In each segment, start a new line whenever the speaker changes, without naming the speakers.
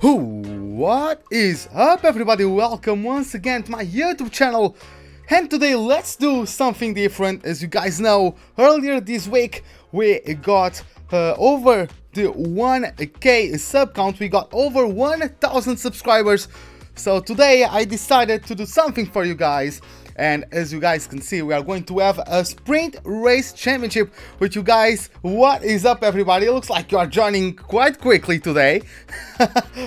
What is up, everybody? Welcome once again to my YouTube channel, and today let's do something different. As you guys know, earlier this week we got over the 1k sub count. We got over 1000 subscribers, so today I decided to do something for you guys. And as you guys can see, we are going to have a sprint race championship with you guys. What is up, everybody? It looks like you are joining quite quickly today.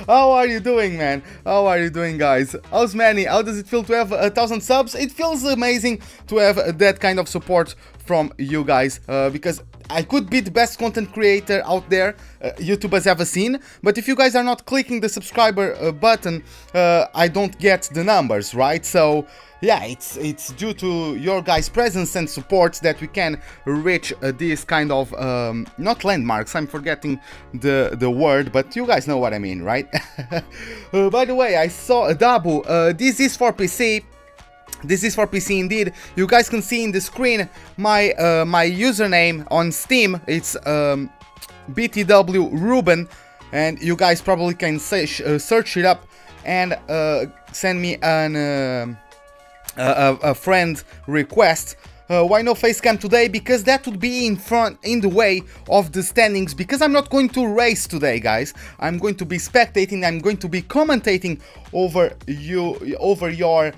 How are you doing, man? How are you doing, guys? How's Manny? How does it feel to have 1000 subs? It feels amazing to have that kind of support from you guys, because I could be the best content creator out there YouTube has ever seen, but if you guys are not clicking the subscriber button, I don't get the numbers, right? So yeah, it's due to your guys' presence and support that we can reach these kind of not landmarks. I'm forgetting the word, but you guys know what I mean, right? By the way, I saw a double. This is for PC. This is for PC indeed. You guys can see in the screen my my username on Steam. It's BTW Ruben, and you guys probably can search it up and send me an a friend request. Why no facecam today? Because that would be in the way of the standings, because I'm not going to race today, guys. I'm going to be spectating. I'm going to be commentating over your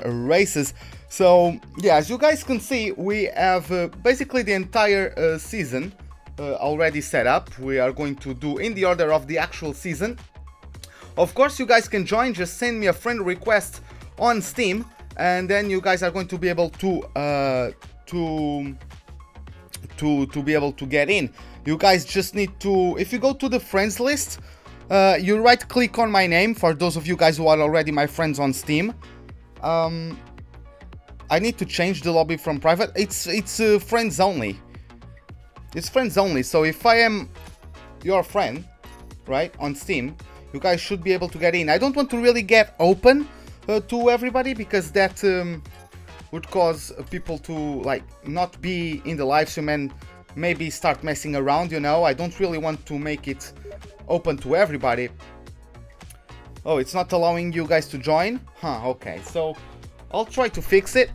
races. So yeah, as you guys can see, we have basically the entire season already set up. We are going to do in the order of the actual season. Of course, you guys can join. Just send me a friend request on Steam, and then you guys are going to be able to be able to get in. You guys just need to, if you go to the friends list, you right click on my name. For those of you guys who are already my friends on Steam, I need to change the lobby from private. It's friends only. It's friends only. So if I am your friend, right, on Steam, you guys should be able to get in. I don't want to really get open to everybody, because that would cause people to like not be in the live stream and maybe start messing around, you know. I don't really want to make it open to everybody. Oh, it's not allowing you guys to join? Huh, okay, so I'll try to fix it.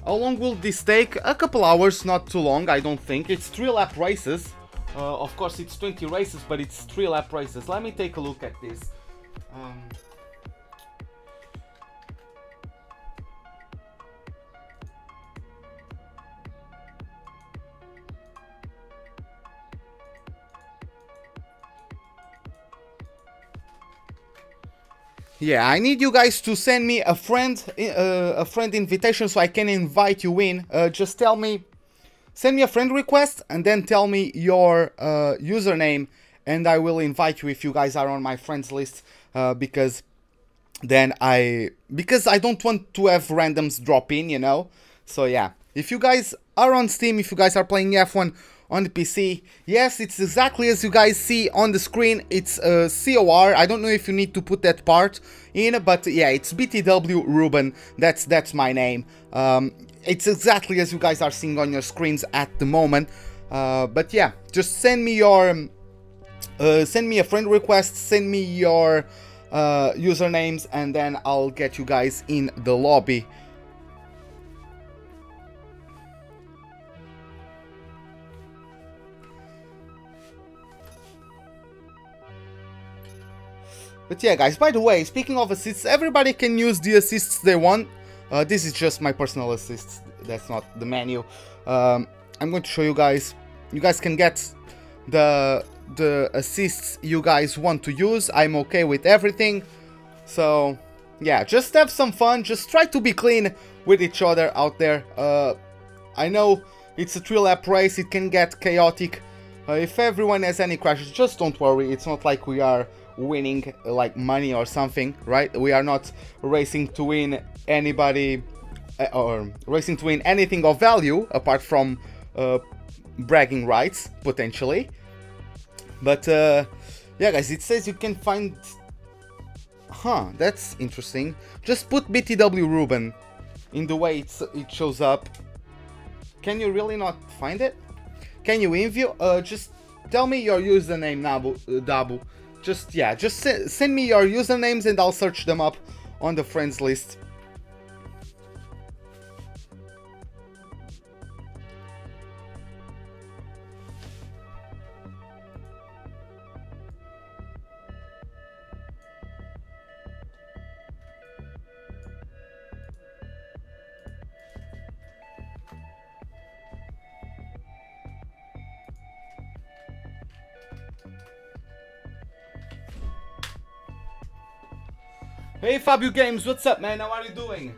How long will this take? A couple hours, not too long, I don't think. It's 3 lap races. Of course it's 20 races, but it's 3 lap races. Let me take a look at this. Yeah, I need you guys to send me a friend invitation so I can invite you in. Just tell me, send me a friend request and then tell me your username, and I will invite you if you guys are on my friends list. Because then I don't want to have randoms drop in, you know. So yeah, if you guys are on Steam, if you guys are playing F1 on the PC, yes, it's exactly as you guys see on the screen. It's COR. I don't know if you need to put that part in, but yeah, it's BTW Ruben. That's my name. It's exactly as you guys are seeing on your screens at the moment. But yeah, just send me your send me a friend request, send me your usernames, and then I'll get you guys in the lobby. But yeah, guys, by the way, speaking of assists, everybody can use the assists they want. This is just my personal assists, that's not the menu. I'm going to show you guys. You guys can get the assists you guys want to use. I'm okay with everything. So yeah, just have some fun. Just try to be clean with each other out there. I know it's a 3 lap race, it can get chaotic. If everyone has any crashes, just don't worry. It's not like we are winning like money or something, right? We are not racing to win anybody or racing to win anything of value apart from bragging rights, potentially. But yeah, guys, it says you can find... Huh, that's interesting. Just put BTW Ruben in the way it shows up. Can you really not find it? Can you in view? Just tell me your username, Dabu. Just, yeah, just send me your usernames and I'll search them up on the friends list. Hey Fabio Games, what's up, man? How are you doing?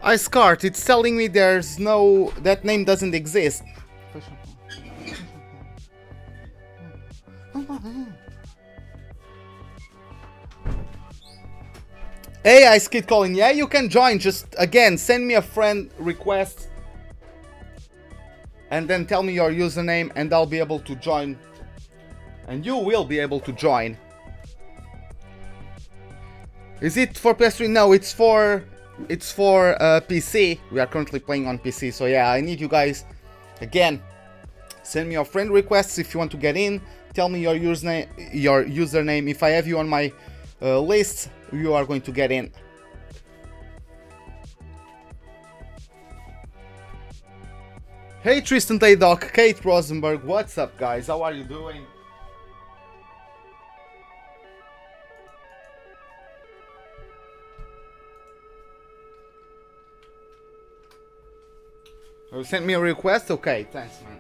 Ice-Cart, it's telling me there's no... that name doesn't exist. Hey, Ice Kid calling. Yeah, you can join. Just, again, send me a friend request. And then tell me your username and I'll be able to join. And you will be able to join. Is it for PS3? No, it's for PC. We are currently playing on PC, so yeah, I need you guys, again, send me your friend requests if you want to get in. Tell me your username. If I have you on my list, you are going to get in. Hey Tristan Taydoc, Kate Rosenberg, what's up guys? How are you doing? You sent me a request? Okay, thanks man.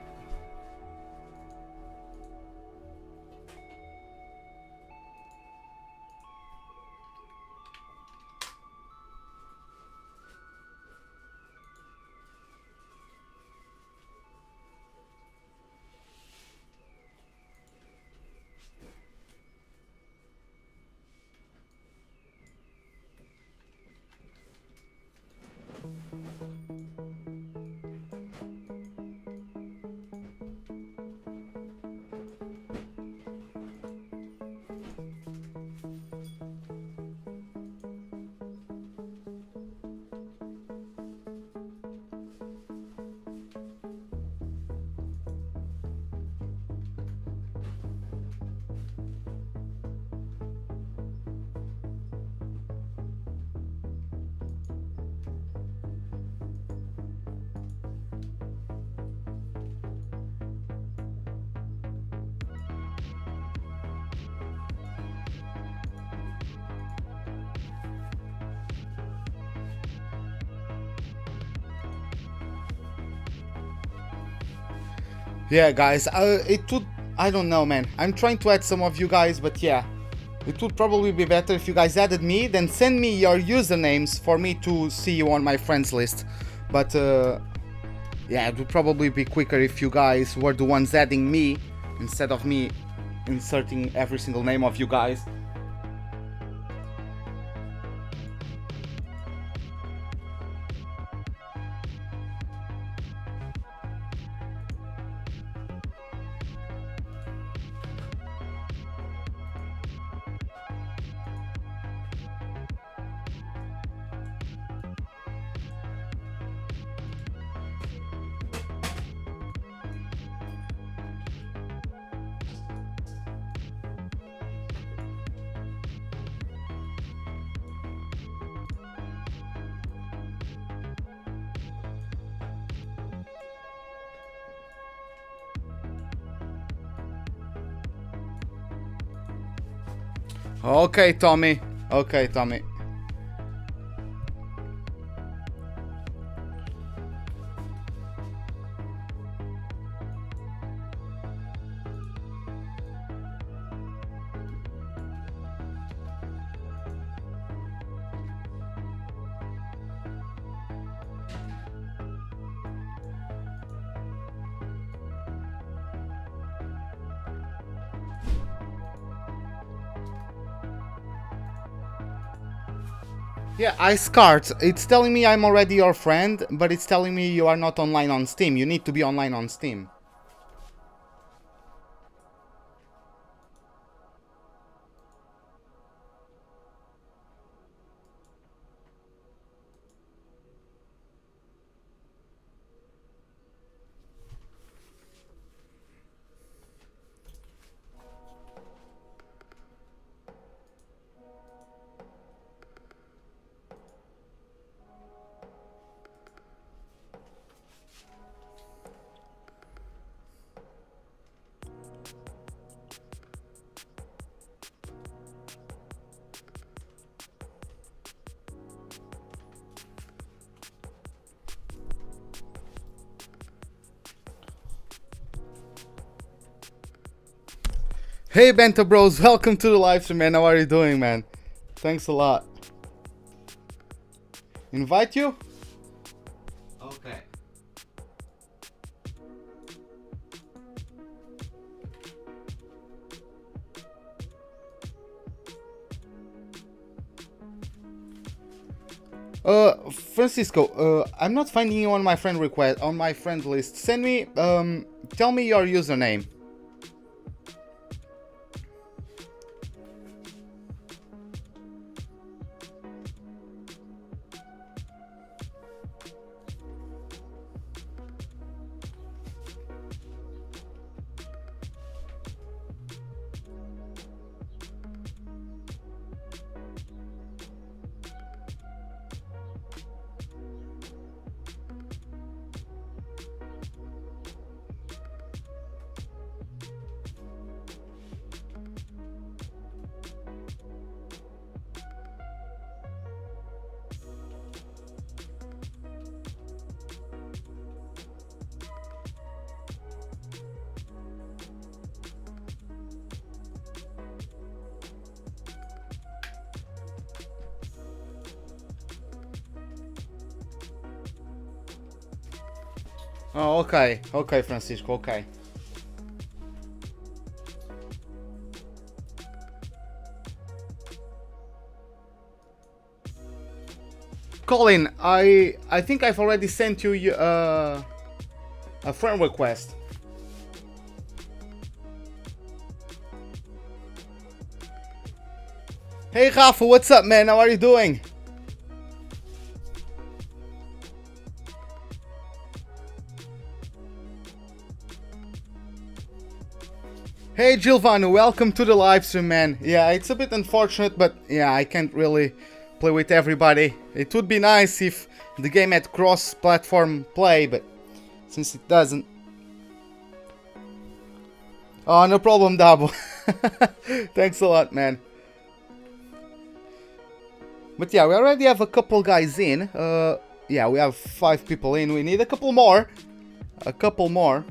Yeah, guys, it would... I don't know, man. I'm trying to add some of you guys, but yeah. It would probably be better if you guys added me, then send me your usernames for me to see you on my friends list. But, yeah, it would probably be quicker if you guys were the ones adding me, instead of me inserting every single name of you guys. Okay, Tommy. Okay, Tommy. Yeah, iScart. It's telling me I'm already your friend, but it's telling me you are not online on Steam. You need to be online on Steam. Hey Bento Bros, welcome to the live stream, man. How are you doing, man? Thanks a lot. Invite you? Okay. Francisco, I'm not finding you on my friend request, on my friend list. Send me, tell me your username. Oh, okay. Okay, Francisco, okay. Colin, I think I've already sent you a friend request. Hey Rafa, what's up, man? How are you doing? Hey Gilvano, welcome to the live stream, man. Yeah, it's a bit unfortunate, but yeah, I can't really play with everybody. It would be nice if the game had cross-platform play, but since it doesn't... Oh, no problem, Dabo. Thanks a lot, man. But yeah, we already have a couple guys in. Yeah, we have 5 people in. We need a couple more. A couple more.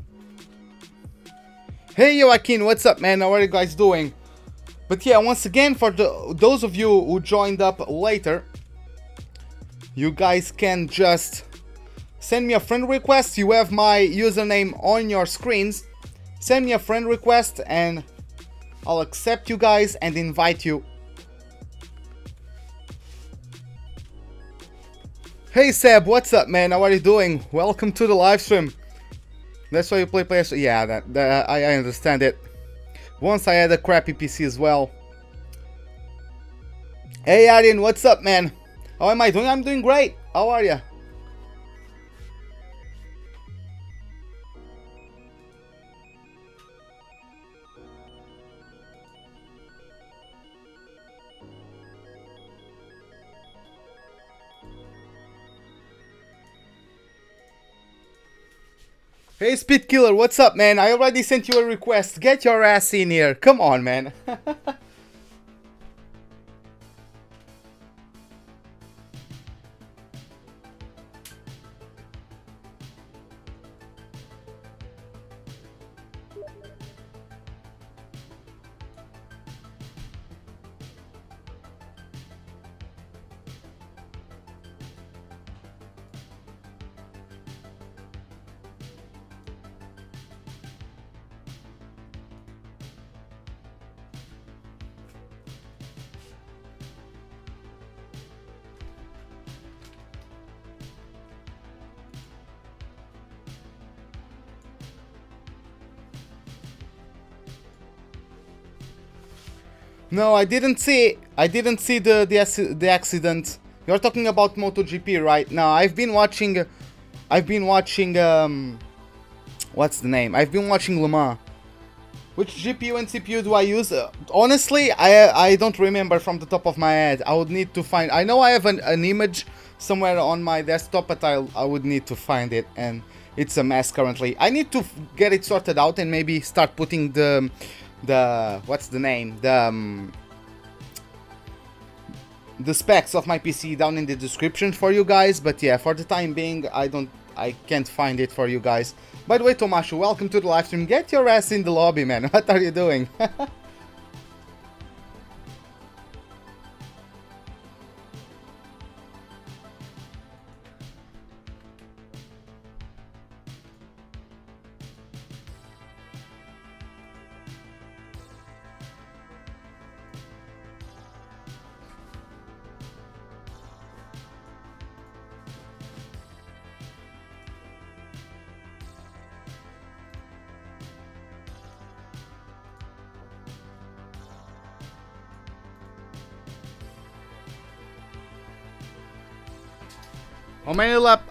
Hey Joaquin, what's up, man? How are you guys doing? But yeah, once again, for those of you who joined up later, you guys can just send me a friend request. You have my username on your screens. Send me a friend request and I'll accept you guys and invite you. Hey Seb, what's up, man? How are you doing? Welcome to the live stream. That's why you play PS. Yeah, I understand it. Once I had a crappy PC as well. Hey Aryan, what's up, man? How am I doing? I'm doing great. How are you? Hey Speed Killer, what's up, man? I already sent you a request. Get your ass in here. Come on, man. No, I didn't see. I didn't see the accident. You're talking about MotoGP, right? No, I've been watching. I've been watching. What's the name? I've been watching Le Mans. Which GPU and CPU do I use? Honestly, I don't remember from the top of my head. I would need to find. I know I have an image somewhere on my desktop, but I would need to find it, and it's a mess currently. I need to get it sorted out and maybe start putting the what's the name, the specs of my PC down in the description for you guys. But yeah, for the time being, I can't find it for you guys. By the way, Tomashu, welcome to the live stream. Get your ass in the lobby, man. What are you doing?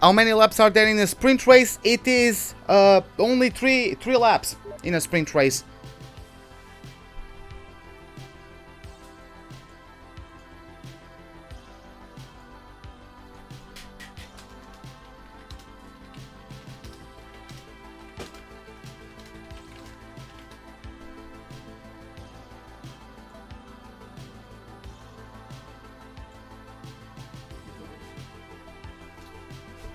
How many laps are there in a sprint race? It is only three laps in a sprint race.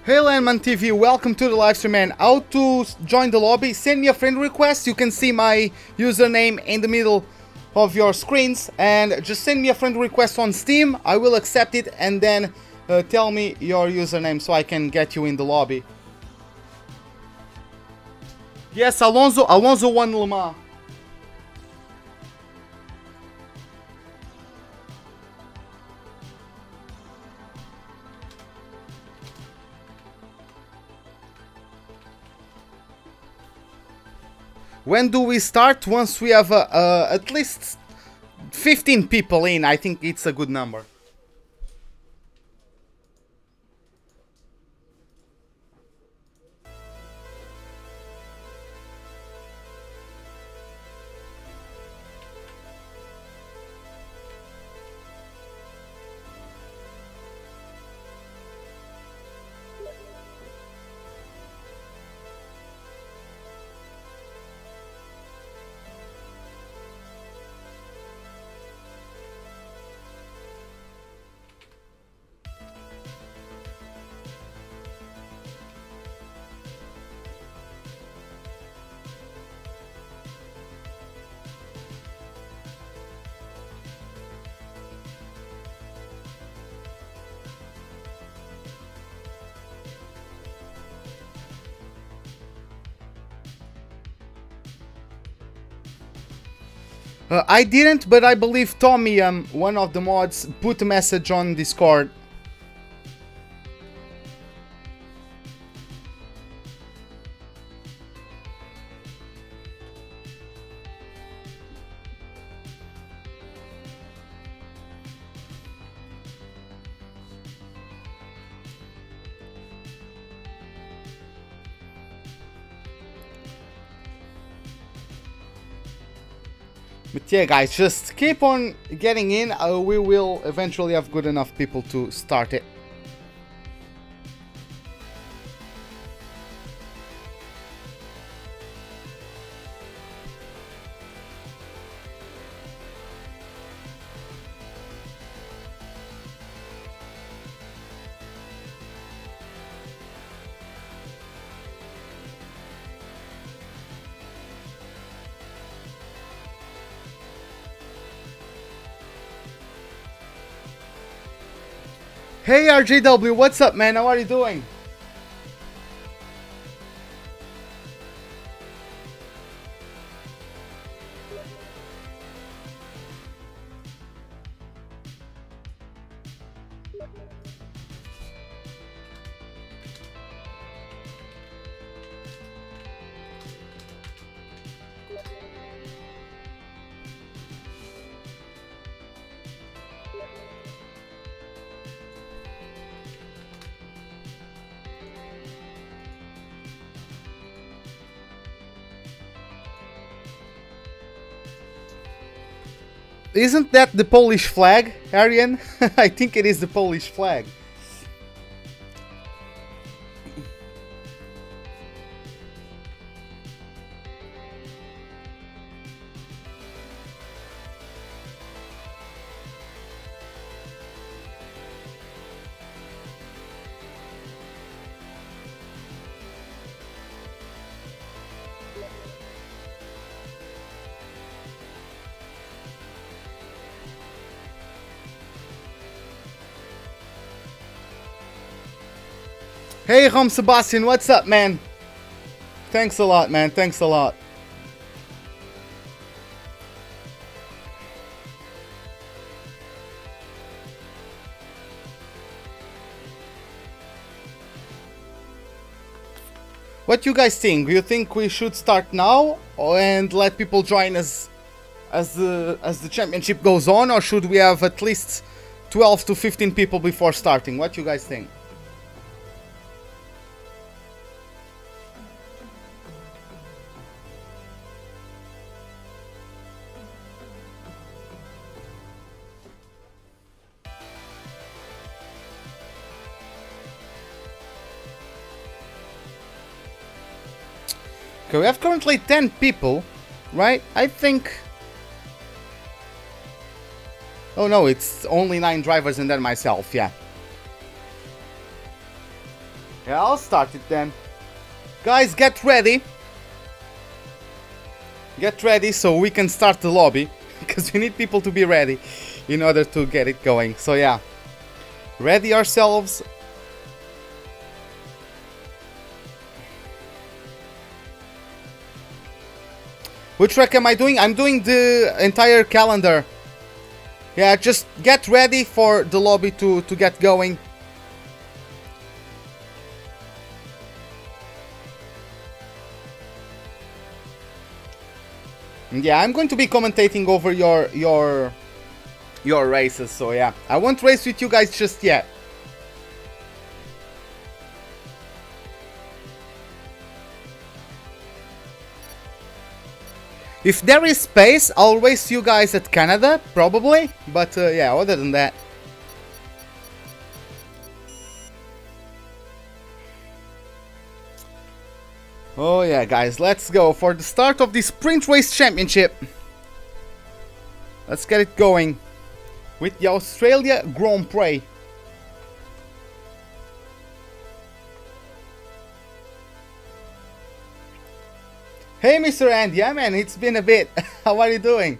Hey Landman TV, welcome to the live stream, man. How to join the lobby? Send me a friend request. You can see my username in the middle of your screens, and just send me a friend request on Steam. I will accept it, and then tell me your username so I can get you in the lobby. Yes, Alonso won Le Mans. When do we start? Once we have at least 15 people in, I think it's a good number. I didn't, but I believe Tommy, one of the mods, put a message on Discord. But yeah, guys, just keep on getting in. We will eventually have good enough people to start it. Hey RJW, what's up, man? How are you doing? Isn't that the Polish flag, Arian? I think it is the Polish flag. Hey, Rom Sebastian, what's up, man? Thanks a lot, man. Thanks a lot. What you guys think? Do you think we should start now and let people join us as the championship goes on, or should we have at least 12 to 15 people before starting? What you guys think? Okay, we have currently 10 people, right? I think... Oh no, it's only 9 drivers and then myself, yeah. Yeah, I'll start it then. Guys, get ready. Get ready so we can start the lobby. Because we need people to be ready in order to get it going. So yeah, ready yourselves. Which track am I doing? I'm doing the entire calendar. Yeah, just get ready for the lobby to get going. Yeah, I'm going to be commentating over your races, so yeah. I won't race with you guys just yet. If there is space, I'll race you guys at Canada, probably. But yeah, other than that. Oh yeah, guys, let's go for the start of the Sprint Race Championship. Let's get it going with the Australia Grand Prix. Hey, Mr. Andy, yeah, man, it's been a bit. How are you doing?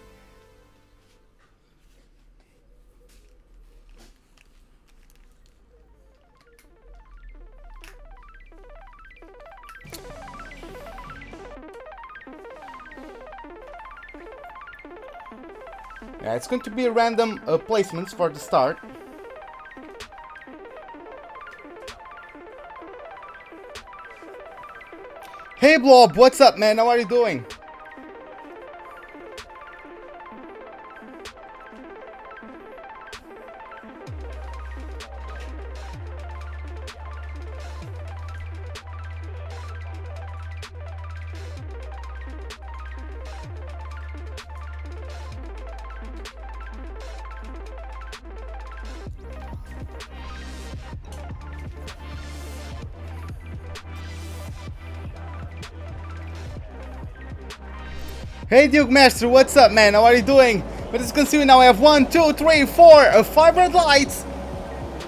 Yeah, it's going to be random placements for the start. Hey Blob, what's up, man? How are you doing? Hey Duke Master, what's up, man? How are you doing? But as you can see now, I have 1, 2, 3, 4, 5 red lights.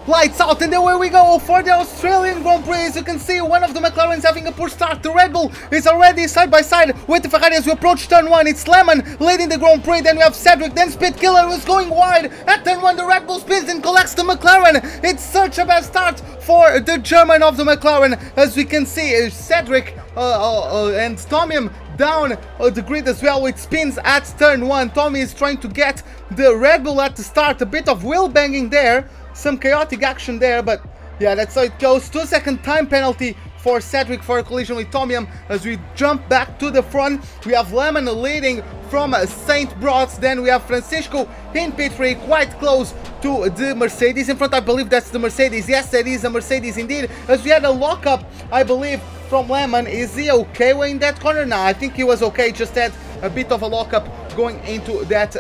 Lights out, and away we go for the Australian Grand Prix. As you can see, one of the McLarens having a poor start. The Red Bull is already side by side with the Ferrari as we approach turn 1. It's Lemon leading the Grand Prix. Then we have Cedric, then Speed Killer who's going wide. At turn 1, the Red Bull spins and collects the McLaren. It's such a bad start for the German of the McLaren. As we can see, Cedric and Tomium down the grid as well with spins at turn 1. Tommy is trying to get the Red Bull at the start. A bit of wheel banging there. Some chaotic action there, but yeah, that's how it goes. 2-second time penalty for Cedric for a collision with Tomium. As we jump back to the front, we have Lemon leading from St. Brods. Then we have Francisco in P3, quite close to the Mercedes. In front, I believe that's the Mercedes. Yes, that is a Mercedes indeed. As we had a lockup, I believe, from Lemon. Is he okay in that corner? No, I think he was okay, just had a bit of a lockup going into that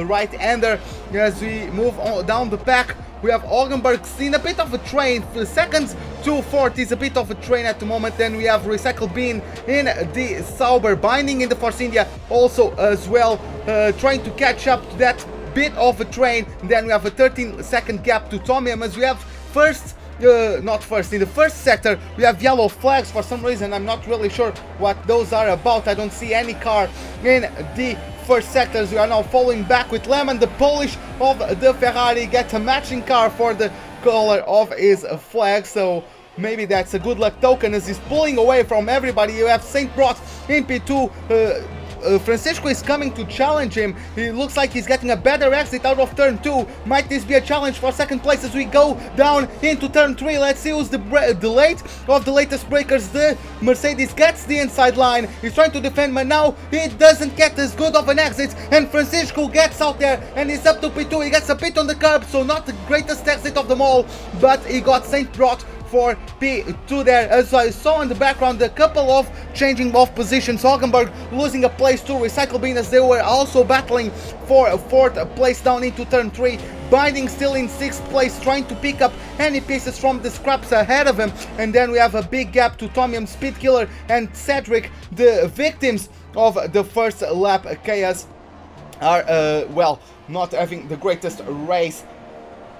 right-hander. As we move on down the pack, we have Olgenberg seen a bit of a train. Seconds to fourth is a bit of a train at the moment. Then we have Recycle Bean in the Sauber, binding in the Force India also as well, trying to catch up to that bit of a train. Then we have a 13-second gap to Tomium as we have in the first sector we have yellow flags for some reason. I'm not really sure what those are about. I don't see any car in the first sectors. We are now following back with Lemon, the Polish of the Ferrari, gets a matching car for the color of his flag, so maybe that's a good luck token as he's pulling away from everybody. You have St. Brot in P2. Francisco is coming to challenge him. It looks like he's getting a better exit out of turn 2. Might this be a challenge for second place as we go down into turn 3? Let's see who's the late of the latest breakers. The Mercedes gets the inside line. He's trying to defend, but now he doesn't get as good of an exit. And Francisco gets out there and he's up to P2. He gets a bit on the curb, so not the greatest exit of them all, but he got St. Brot for P2 there. As I saw in the background, a couple of changing of positions. Hülkenberg losing a place to Recycle Bean as they were also battling for a fourth place down into turn 3. Binding still in 6th place, trying to pick up any pieces from the scraps ahead of him. And then we have a big gap to Tomium, Speed Killer and Cedric. The victims of the first lap chaos are, well, not having the greatest race.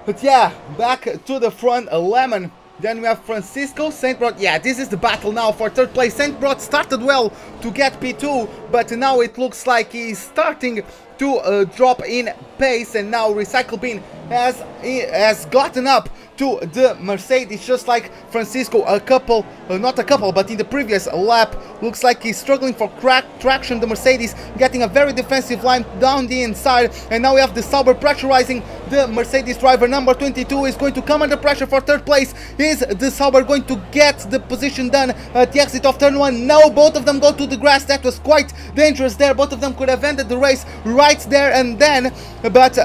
But yeah, back to the front, Lemon. Then we have Francisco, St. Brot. Yeah, this is the battle now for third place. St. Brot started well to get P2, but now it looks like he's starting to drop in pace, and now Recycle Bean has gotten up to the Mercedes, just like Francisco not a couple, but in the previous lap. Looks like he's struggling for traction. The Mercedes getting a very defensive line down the inside, and now we have the Sauber pressurizing the Mercedes driver. Number 22 is going to come under pressure for third place. Is the Sauber going to get the position done at the exit of turn 1? No, both of them go to the grass. That was quite dangerous there. Both of them could have ended the race right there and then, but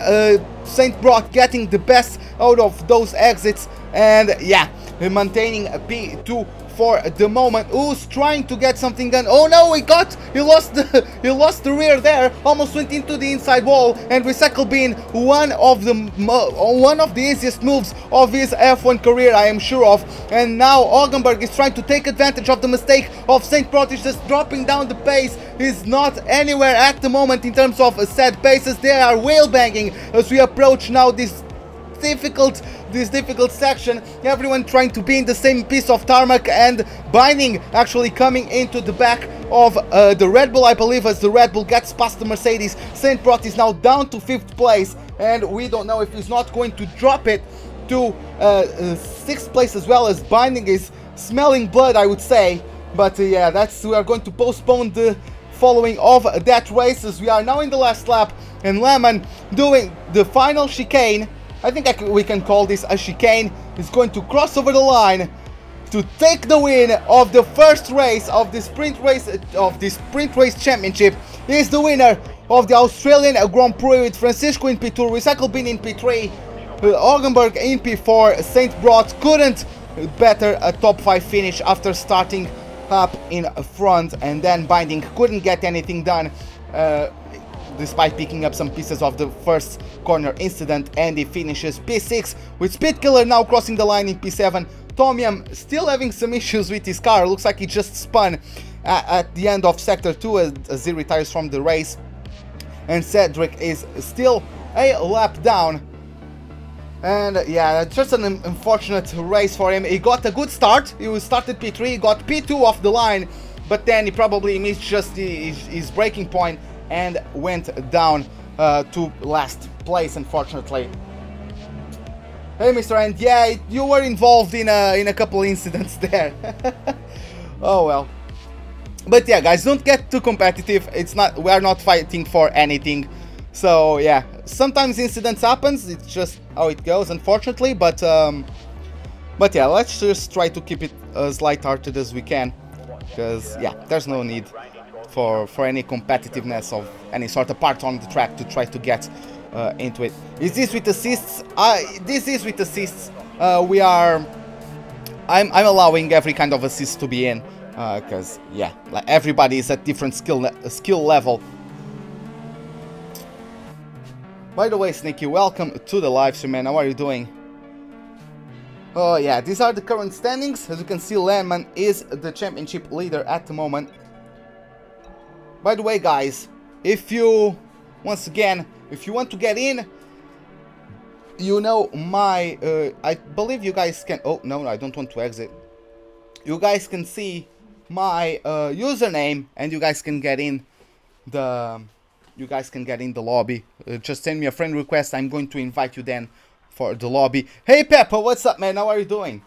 St. Brot getting the best out of those exits, and yeah, maintaining a P2 for the moment. Who's trying to get something done? Oh no, he lost the rear there, almost went into the inside wall. And Recycle Bean, one of the easiest moves of his F1 career, I am sure of. And now Olgenberg is trying to take advantage of the mistake of St. Brot. He's just dropping down the pace. He's not anywhere at the moment in terms of set paces. They are wheel banging as we approach now this difficult section. Everyone trying to be in the same piece of tarmac, and Binding actually coming into the back of the Red Bull, I believe, as the Red Bull gets past the Mercedes. St. Brot is now down to 5th place, and we don't know if he's not going to drop it to 6th place as well, as Binding is smelling blood, I would say. But yeah, we are going to postpone the following of that race as we are now in the last lap, and Lemon doing the final chicane. I think we can call this a chicane. Is going to cross over the line to take the win of the first race of the sprint race championship. He is the winner of the Australian Grand Prix with Francisco in P2, Recycle Bean in P3, Olgenberg in P4. St. Brot couldn't better a top 5 finish after starting up in front, and then Binding couldn't get anything done despite picking up some pieces of the first corner incident, and he finishes P6 with Speed Killer now crossing the line in P7. Tomium still having some issues with his car. Looks like he just spun at the end of sector 2 as he retires from the race, and Cedric is still a lap down. And yeah, just an unfortunate race for him. He got a good start. He started P3, he got P2 off the line, but then he probably missed just his braking point and went down to last place, unfortunately. Hey, Mr. End, yeah, you were involved in a couple incidents there. Oh well. But yeah, guys, don't get too competitive. We are not fighting for anything. So yeah, sometimes incidents happens. It's just how it goes, unfortunately. But yeah, let's just try to keep it as light-hearted as we can, because yeah, there's no need for any competitiveness of any sort apart on the track to try to get into it. Is this with assists? This is with assists. I'm allowing every kind of assist to be in, because yeah, like everybody is at different skill level. By the way, Sneaky, welcome to the live stream, man. How are you doing? Oh yeah, these are the current standings. As you can see, Landman is the championship leader at the moment. By the way, guys, if you, once again, if you want to get in, you know my, I believe you guys can, oh no, I don't want to exit. You guys can see my username and you guys can get in the, lobby. Just send me a friend request, I'm going to invite you then for the lobby. Hey Peppa, what's up, man? How are you doing?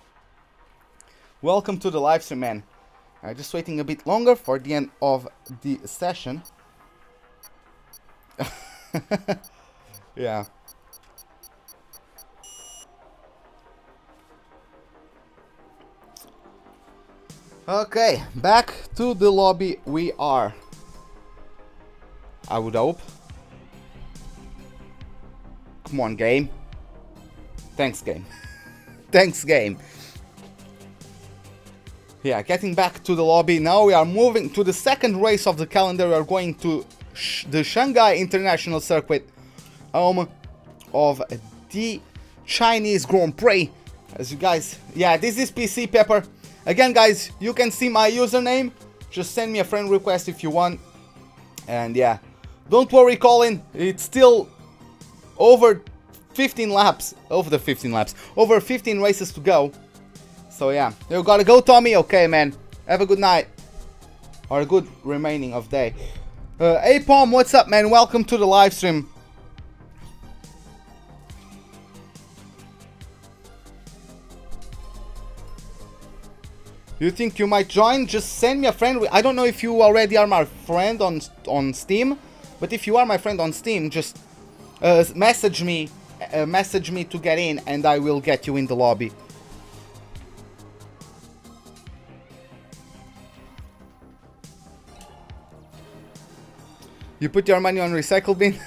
Welcome to the live stream, man. Just waiting a bit longer for the end of the session. Yeah. Okay, back to the lobby we are. I would hope. Come on, game. Thanks, game. Thanks, game. Yeah, getting back to the lobby. Now we are moving to the second race of the calendar. We are going to the Shanghai International Circuit, home of the Chinese Grand Prix. As you guys, yeah, this is PC Pepper. Again, guys, you can see my username. Just send me a friend request if you want. And yeah, don't worry, Colin. It's still over 15 laps. Over 15 races to go. So yeah, you gotta go, Tommy. Okay, man. Have a good night. Or a good remaining of day. Hey, Pom, what's up, man? Welcome to the live stream. You think you might join? Just send me a friend. I don't know if you already are my friend on Steam, but if you are my friend on Steam, just message me to get in, and I will get you in the lobby. You put your money on recycle bin?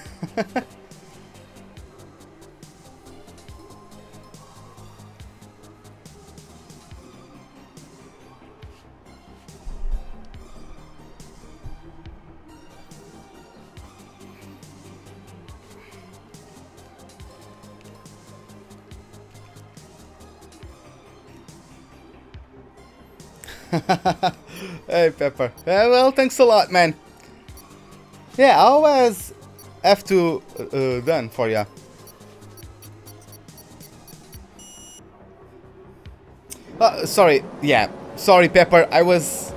Hey, Pepper. Well, thanks a lot, man. Yeah, how has F2 done for ya? Sorry. Yeah, sorry, Pepper. I was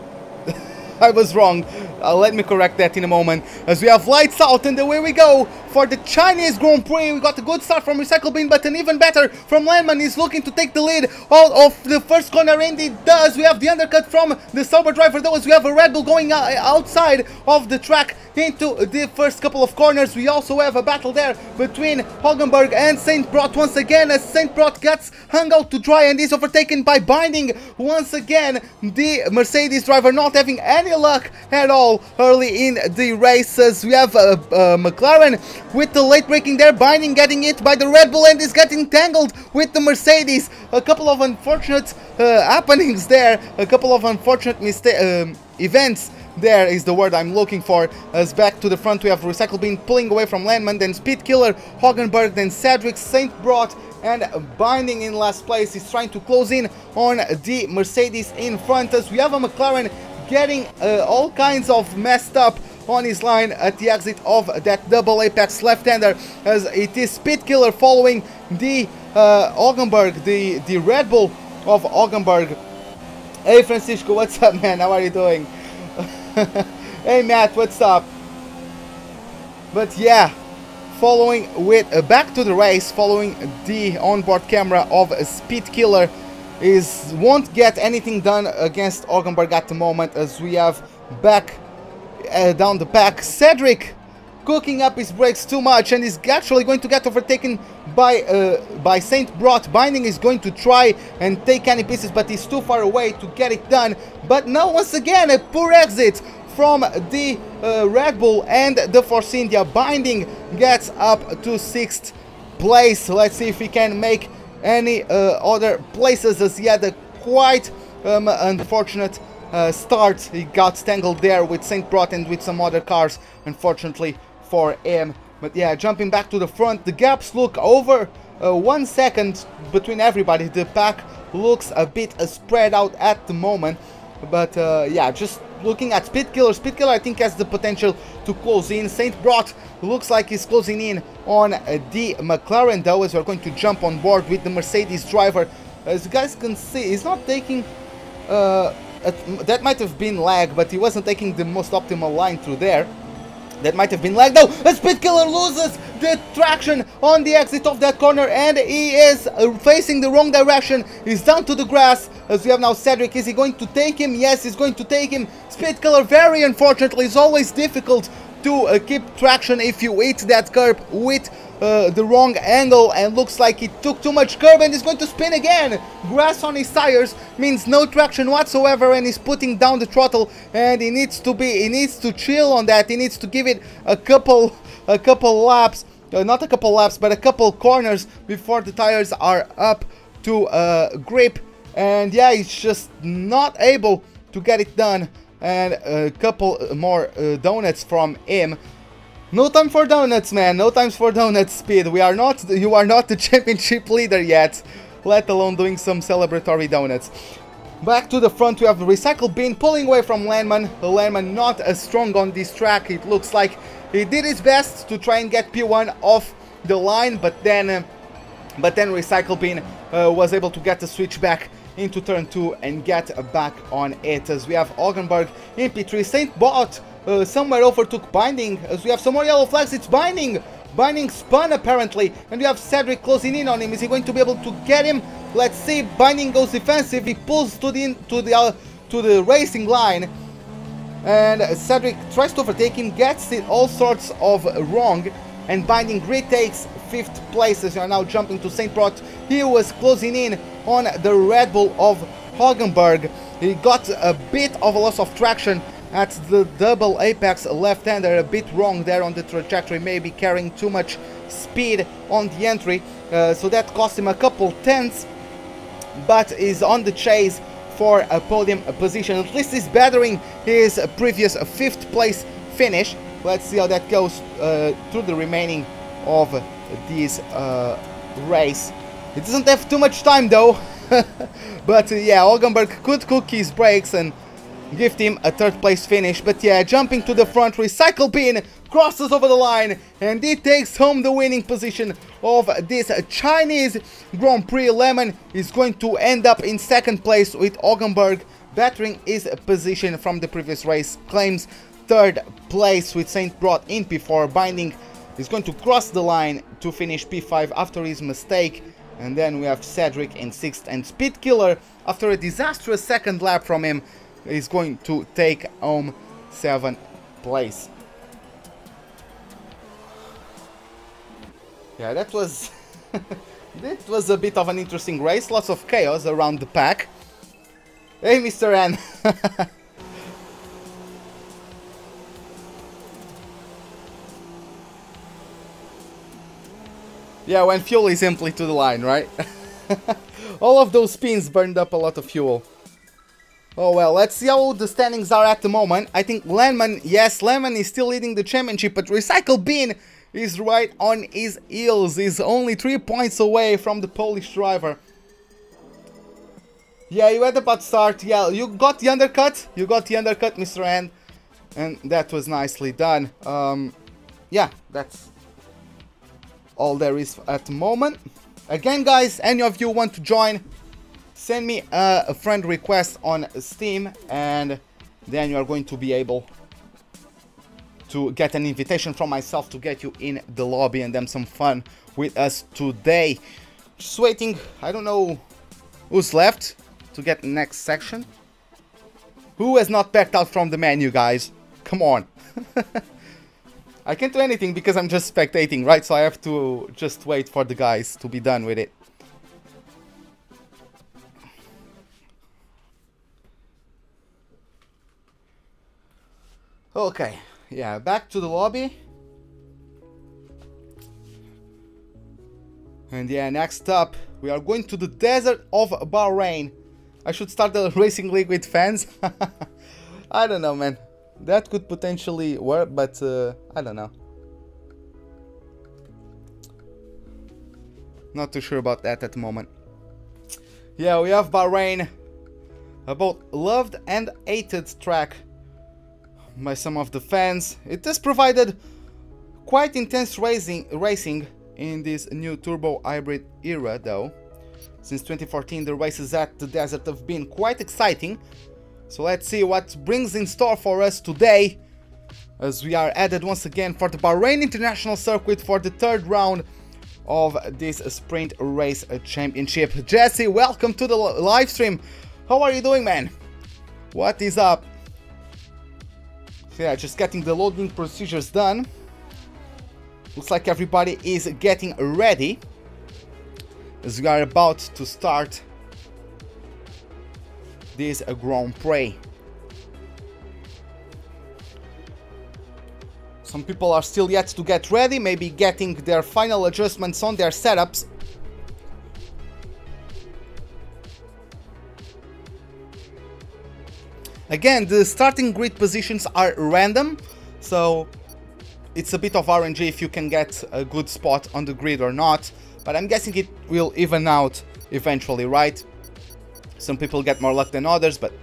wrong. Let me correct that in a moment. As we have lights out and away we go for the Chinese Grand Prix. We got a good start from Recycle Bin, but an even better from Landman. He's looking to take the lead out of the first corner, and he does. We have the undercut from the Sauber driver though, as we have a Red Bull going outside of the track into the first couple of corners. We also have a battle there between Hogenberg and Saint Brot once again, as Saint Brot gets hung out to dry and is overtaken by Binding once again. The Mercedes driver not having any luck at all early in the races. We have McLaren with the late braking there, Binding getting hit by the Red Bull and is getting tangled with the Mercedes. A couple of unfortunate happenings there, a couple of unfortunate events. There is the word I'm looking for. As back to the front we have Recycle Bin pulling away from Landman, then Speed Killer, Hogenberg, then Cedric, Saint Brot, and Binding in last place. He's trying to close in on the Mercedes in front. As we have a McLaren getting all kinds of messed up on his line at the exit of that double apex left-hander, as it is Speed Killer following the Hogenberg, the Red Bull of Hogenberg. Hey Francisco, what's up, man? How are you doing? Hey Matt, what's up? But yeah, following with back to the race, following the onboard camera of Speed Killer, won't get anything done against Hogenberg at the moment, as we have back down the pack Cedric cooking up his brakes too much and is actually going to get overtaken by Saint Brot. Binding is going to try and take any pieces, but he's too far away to get it done. But now once again a poor exit from the Red Bull and the Force India. Binding gets up to 6th place. Let's see if he can make any other places, as he had a quite unfortunate start. He got tangled there with Saint Brot and with some other cars, unfortunately for him. But yeah, jumping back to the front, the gaps look over 1 second between everybody. The pack looks a bit spread out at the moment. But yeah, just looking at Speedkiller. Speedkiller I think has the potential to close in. Saint Brot looks like he's closing in on the McLaren though, as we're going to jump on board with the Mercedes driver. As you guys can see, he's not taking... that might have been lag, but he wasn't taking the most optimal line through there. That might have been lag though. The Speedkiller loses the traction on the exit of that corner, and he is facing the wrong direction. He's down to the grass, as we have now Cedric. Is he going to take him? Yes, he's going to take him. Speedkiller, very unfortunately, is always difficult to keep traction if you hit that curb with the wrong angle, and looks like he took too much curb and he's going to spin again. Grass on his tires means no traction whatsoever, and he's putting down the throttle, and he needs to chill on that. He needs to give it a couple laps, not a couple laps, but a couple corners before the tires are up to grip. And yeah, he's just not able to get it done. And a couple more donuts from him. No time for donuts, man. No time for donuts, Speed. You are not the championship leader yet, let alone doing some celebratory donuts. Back to the front, we have the recycle bin pulling away from Landman. Landman not as strong on this track. It looks like he did his best to try and get P1 off the line, but then recycle bin was able to get the switch back into turn 2 and get back on it, as we have Oggenberg in P3. Saint Bot somewhere overtook Binding, as we have some more yellow flags. It's Binding spun apparently, and we have Cedric closing in on him. Is he going to be able to get him? Let's see. Binding goes defensive. He pulls to the racing line, and Cedric tries to overtake him, gets it all sorts of wrong, and Binding retakes 5th place, as you are now jumping to Saint Brot. He was closing in on the Red Bull of Hagenberg. He got a bit of a loss of traction at the double apex left-hander, a bit wrong there on the trajectory, maybe carrying too much speed on the entry, so that cost him a couple tenths, but is on the chase for a podium position. At least he's bettering his previous 5th place finish. Let's see how that goes through the remaining of this race. It doesn't have too much time though, but yeah, Olgenberg could cook his brakes and give him a 3rd place finish. But yeah, jumping to the front, recycle bin crosses over the line, and he takes home the winning position of this Chinese Grand Prix. Lemon is going to end up in 2nd place, with Oggenberg bettering his position from the previous race. Claims 3rd place with Saint Brot in P4. Binding is going to cross the line to finish P5 after his mistake. And then we have Cedric in 6th, and Speedkiller, after a disastrous 2nd lap from him, is going to take home 7th place. Yeah, that was that was a bit of an interesting race. Lots of chaos around the pack. Hey, Mr. N. Yeah, when fuel is empty to the line, right? All of those spins burned up a lot of fuel. Oh well, let's see how the standings are at the moment. I think Landman, yes, Landman is still leading the championship, but Recycle Bin is right on his heels. He's only 3 points away from the Polish driver. Yeah, you had a bad start. Yeah, you got the undercut. You got the undercut, Mr. N. And that was nicely done. Yeah, that's all there is at the moment. Again, guys, any of you want to join, send me a friend request on Steam, and then you are going to be able to get an invitation from myself to get you in the lobby and have some fun with us today. Just waiting. I don't know who's left to get the next section. Who has not backed out from the menu, guys? Come on. I can't do anything because I'm just spectating, right? So I have to just wait for the guys to be done with it. Okay, yeah, back to the lobby. And yeah, next up, we are going to the desert of Bahrain. I should start the racing league with fans. I don't know, man. That could potentially work, but I don't know. Not too sure about that at the moment. Yeah, we have Bahrain, a both loved and hated track by some of the fans. It has provided quite intense racing in this new turbo hybrid era though. Since 2014 the races at the desert have been quite exciting. So let's see what brings in store for us today, as we are added once again for the Bahrain International Circuit for the third round of this sprint race championship. Jesse, welcome to the live stream. How are you doing, man? What is up? So yeah, just getting the loading procedures done. Looks like everybody is getting ready, as we are about to start this Grand Prix. Some people are still yet to get ready, maybe getting their final adjustments on their setups. Again, the starting grid positions are random, so it's a bit of RNG if you can get a good spot on the grid or not. But I'm guessing it will even out eventually, right? Some people get more luck than others, but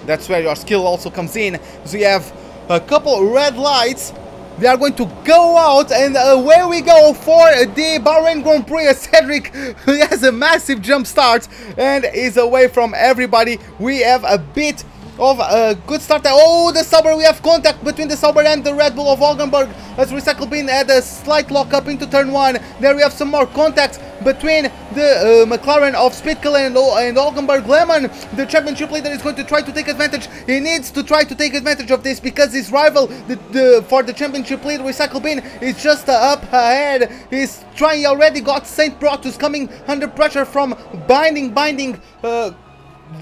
that's where your skill also comes in. So you have a couple red lights. They are going to go out, and away we go for the Bahrain Grand Prix. Cedric has a massive jump start and is away from everybody. We have a bit of a good start. Oh, the Sauber, we have contact between the Sauber and the Red Bull of Oldenburg, as Recycle Bin had a slight lock-up into turn 1. There we have some more contact between the McLaren of Spitkel and Oldenburg. Lehmann, the championship leader, is going to try to take advantage. He needs to try to take advantage of this, because his rival for the championship leader, Recycle Bin, is just up ahead. He's trying, he already got St. Brotus coming under pressure from Binding.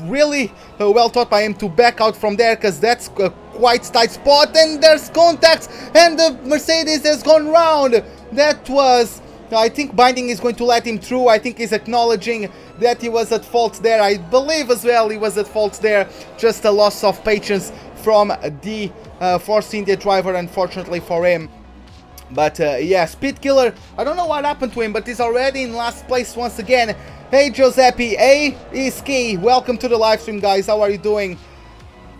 Really well thought by him to back out from there, because that's a quite tight spot, and there's contact, and the Mercedes has gone round. That was, I think Binding is going to let him through. I think he's acknowledging that he was at fault there. I believe as well he was at fault there. Just a loss of patience from the Force India driver, unfortunately for him. But yeah, Speed Killer, I don't know what happened to him, but he's already in last place once again. Hey Giuseppe, hey Iski, welcome to the live stream, guys. How are you doing?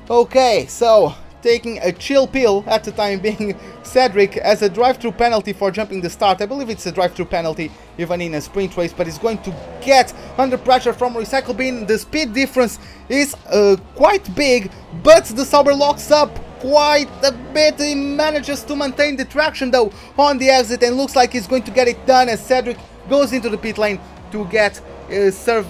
Okay, so taking a chill pill at the time being, Cedric has a drive-through penalty for jumping the start. I believe it's a drive-through penalty even in a sprint race, but he's going to get under pressure from Recycle Bin. The speed difference is quite big, but the Sauber locks up quite a bit. He manages to maintain the traction though on the exit, and looks like he's going to get it done as Cedric goes into the pit lane to get served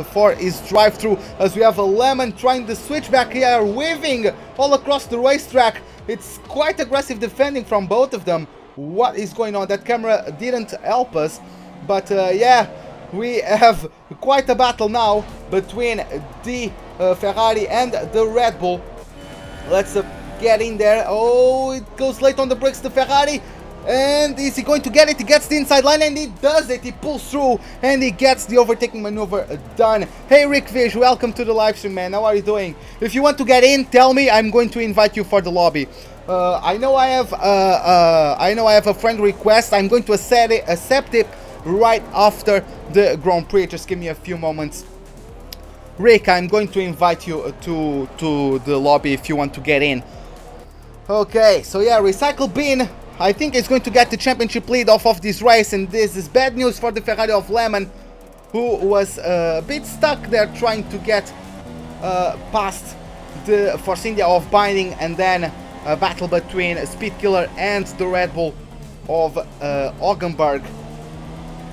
for his drive-through, as we have a Lemon trying the switchback here, weaving all across the racetrack. It's quite aggressive defending from both of them. What is going on? That camera didn't help us, but yeah, we have quite a battle now between the Ferrari and the Red Bull. Let's get in there. Oh, it goes late on the brakes, the Ferrari. And is he going to get it? He gets the inside line, and he does it. He pulls through and he gets the overtaking maneuver done. Hey Rick Fish, welcome to the live stream, man. How are you doing? If you want to get in, tell me. I'm going to invite you for the lobby. I know I have a friend request. I'm going to accept it right after the Grand Prix. Just give me a few moments. Rick, I'm going to invite you to the lobby if you want to get in. Okay, so yeah, Recycle Bin, I think he's going to get the championship lead off of this race, and this is bad news for the Ferrari of Lehmann, who was a bit stuck there trying to get past the Force India of Binding, and then a battle between Speed Killer and the Red Bull of Oggenberg.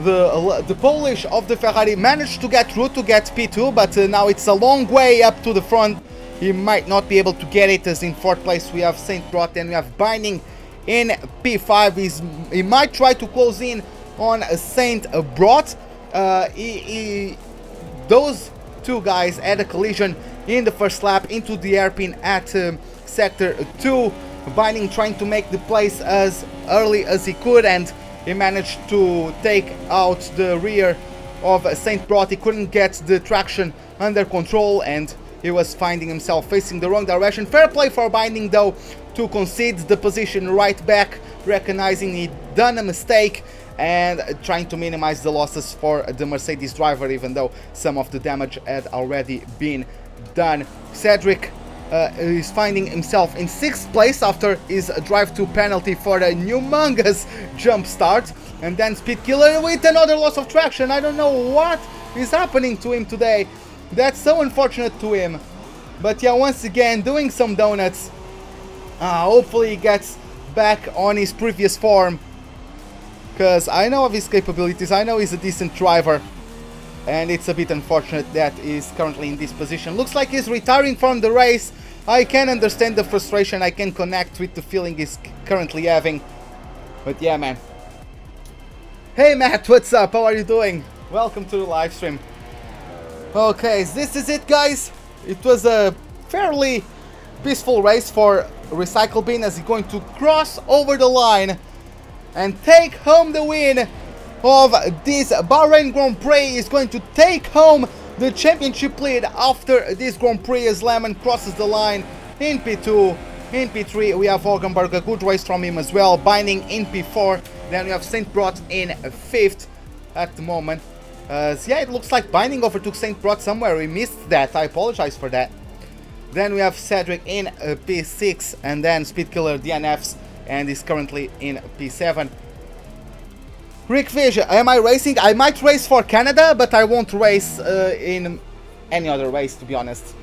The Polish of the Ferrari managed to get through to get P2, but now it's a long way up to the front. He might not be able to get it, as in 4th place we have St. Brot and we have Binding in P5. He might try to close in on St. Brot. Those two guys had a collision in the first lap into the hairpin at sector 2. Binding trying to make the place as early as he could, and he managed to take out the rear of St. Brot. He couldn't get the traction under control, and he was finding himself facing the wrong direction. Fair play for Binding though to concede the position right back, recognizing he'd done a mistake and trying to minimize the losses for the Mercedes driver, even though some of the damage had already been done. Cedric is finding himself in 6th place after his drive to penalty for a humongous jump start, and then Speed Killer with another loss of traction. I don't know what is happening to him today. That's so unfortunate to him. But yeah, once again doing some donuts. Hopefully he gets back on his previous form, because I know of his capabilities. I know he's a decent driver, and it's a bit unfortunate that he's currently in this position. Looks like he's retiring from the race. I can understand the frustration. I can connect with the feeling he's currently having. But yeah, man. Hey Matt, what's up? How are you doing? Welcome to the live stream. Okay, this is it, guys. It was a fairly peaceful race for Recycle Bin, as he's going to cross over the line and take home the win of this Bahrain Grand Prix. Is going to take home the championship lead after this Grand Prix, as Lemon crosses the line in P2. In P3 we have Olgenberg, a good race from him as well, Binding in P4. Then we have St. Brot in 5th at the moment. So yeah, it looks like Binding overtook St. Brot somewhere. We missed that, I apologize for that. Then we have Cedric in P6, and then Speedkiller DNFs, and is currently in P7. Rick Fish, am I racing? I might race for Canada, but I won't race in any other race, to be honest.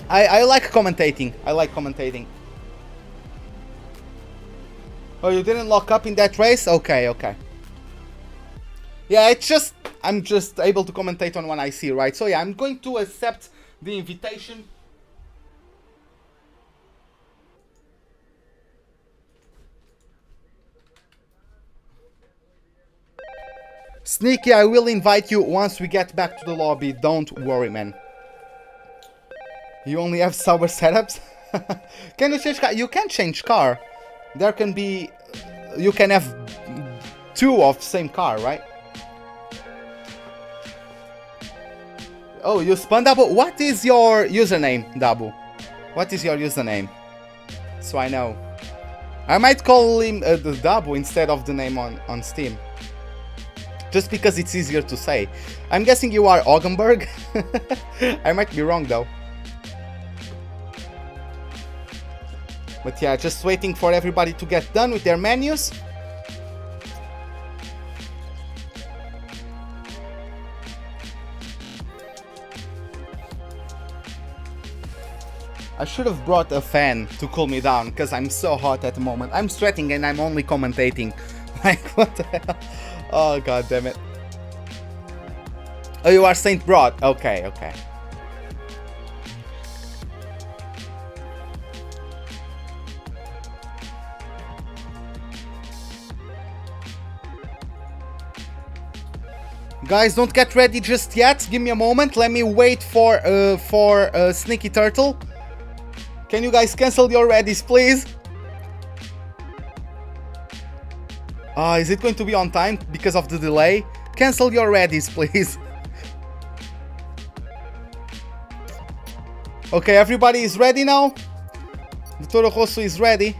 I like commentating. I like commentating. Oh, you didn't lock up in that race? Okay, okay. Yeah, it's just, I'm just able to commentate on what I see, right? So yeah, I'm going to accept the invitation. Sneaky, I will invite you once we get back to the lobby. Don't worry, man. You only have sober setups? Can you change car? You can change car. There can be... You can have 2 of same car, right? Oh, you spun Dabu. What is your username, Dabu? What is your username? So I know. I might call him the Dabu instead of the name on Steam. Just because it's easier to say. I'm guessing you are Augenberg. I might be wrong though. But yeah, just waiting for everybody to get done with their menus. I should have brought a fan to cool me down, because I'm so hot at the moment. I'm sweating and I'm only commentating. Like, what the hell? Oh, god damn it. Oh, you are St. Brot. Okay, okay. Guys, don't get ready just yet. Give me a moment. Let me wait for Sneaky Turtle. Can you guys cancel your readies, please? Is it going to be on time because of the delay? Cancel your readies, please. Okay, everybody is ready now. The Toro Rosso is ready.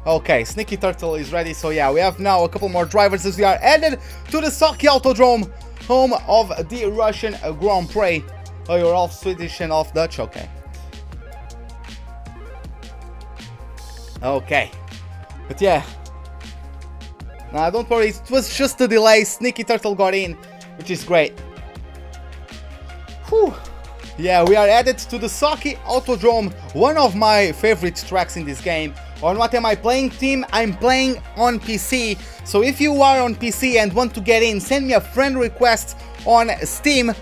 Okay, Sneaky Turtle is ready. So yeah, we have now a couple more drivers as we are headed to the Sochi Autodrome, home of the Russian Grand Prix. Oh, you're half Swedish and half Dutch? Okay. Okay. But yeah. Nah, don't worry, it was just a delay. Sneaky Turtle got in, which is great. Whew. Yeah, we are added to the Sochi Autodrome, one of my favorite tracks in this game. On what am I playing, team? I'm playing on PC. So if you are on PC and want to get in, send me a friend request on Steam.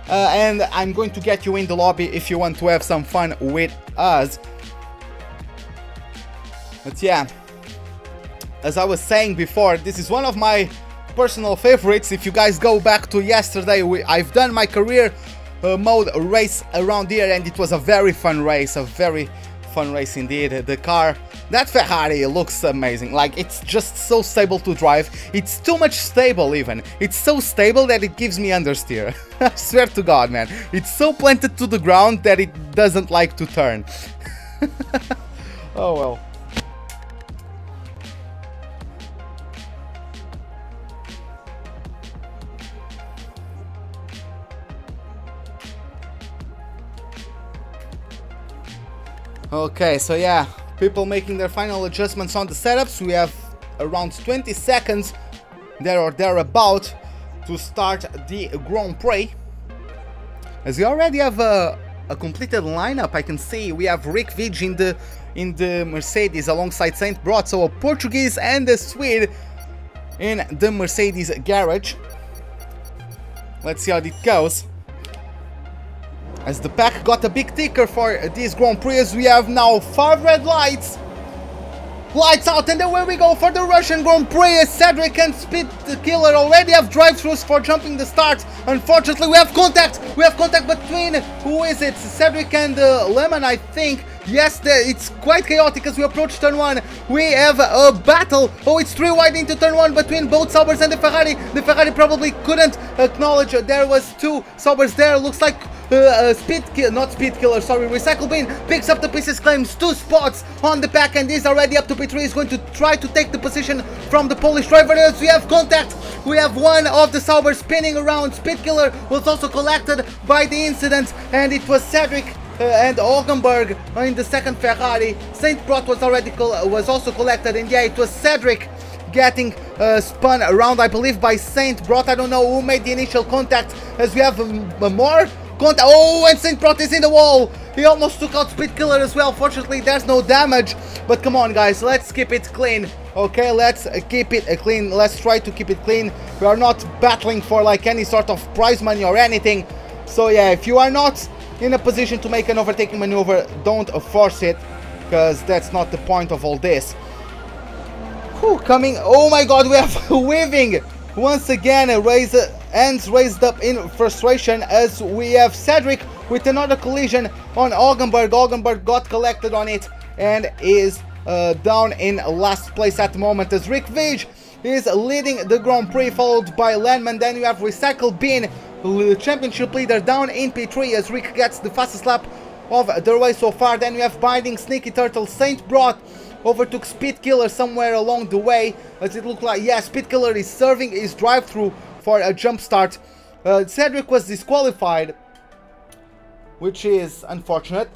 And I'm going to get you in the lobby if you want to have some fun with us. But yeah, as I was saying before, this is one of my personal favorites. If you guys go back to yesterday, I've done my career mode race around here, and it was a very fun race, indeed. The car, that Ferrari looks amazing. Like, it's just so stable to drive. It's too much stable even. It's so stable that it gives me understeer. I swear to God, man. It's so planted to the ground that it doesn't like to turn. Oh well. Okay, so yeah, people making their final adjustments on the setups. We have around 20 seconds there or thereabout to start the Grand Prix. As we already have a completed lineup, I can see we have Rick Vij in the Mercedes alongside Saint Brot, so a Portuguese and a Swede in the Mercedes garage. Let's see how it goes. As the pack got a big ticker for this Grand Prix, as we have now 5 red lights. Lights out, and away we go for the Russian Grand Prix. Cedric and Speed Killer already have drive-thrus for jumping the start. Unfortunately, we have contact. We have contact between, who is it? Cedric and Lemon, I think. Yes, it's quite chaotic as we approach turn 1. We have a battle. Oh, it's 3 wide into turn 1 between both Saubers and the Ferrari. The Ferrari probably couldn't acknowledge there was 2 Saubers there. Looks like Recycle Bin picks up the pieces, claims 2 spots on the pack, and is already up to P3. Is going to try to take the position from the Polish driver. As we have contact, we have one of the Saubers spinning around. Speed Killer was also collected by the incident, and it was Cedric and Olgenberg in the second Ferrari. Saint Brot was also collected, and yeah, it was Cedric getting spun around, I believe, by Saint Brot. I don't know who made the initial contact, as we have more contact. Oh, and Saint Brot is in the wall. He almost took out Speed Killer as well. Fortunately, there's no damage, but come on, guys, let's keep it clean. Okay, let's keep it clean. Let's try to keep it clean. We are not battling for like any sort of prize money or anything. So yeah, if you are not in a position to make an overtaking maneuver, don't force it, because that's not the point of all this. Whew, coming, oh my god, we have weaving once again. Hands raised up in frustration, as we have Cedric with another collision on Olgenberg. Olgenberg got collected on it and is down in last place at the moment, as Rick Vij is leading the Grand Prix, followed by Landman. Then you have Recycle Bin, the championship leader, down in P3, as Rick gets the fastest lap of the race so far. Then we have Binding, Sneaky Turtle, Saint Brot overtook Speed Killer somewhere along the way, as it looked like, yeah, Speed Killer is serving his drive-through for a jump start. Cedric was disqualified, which is unfortunate.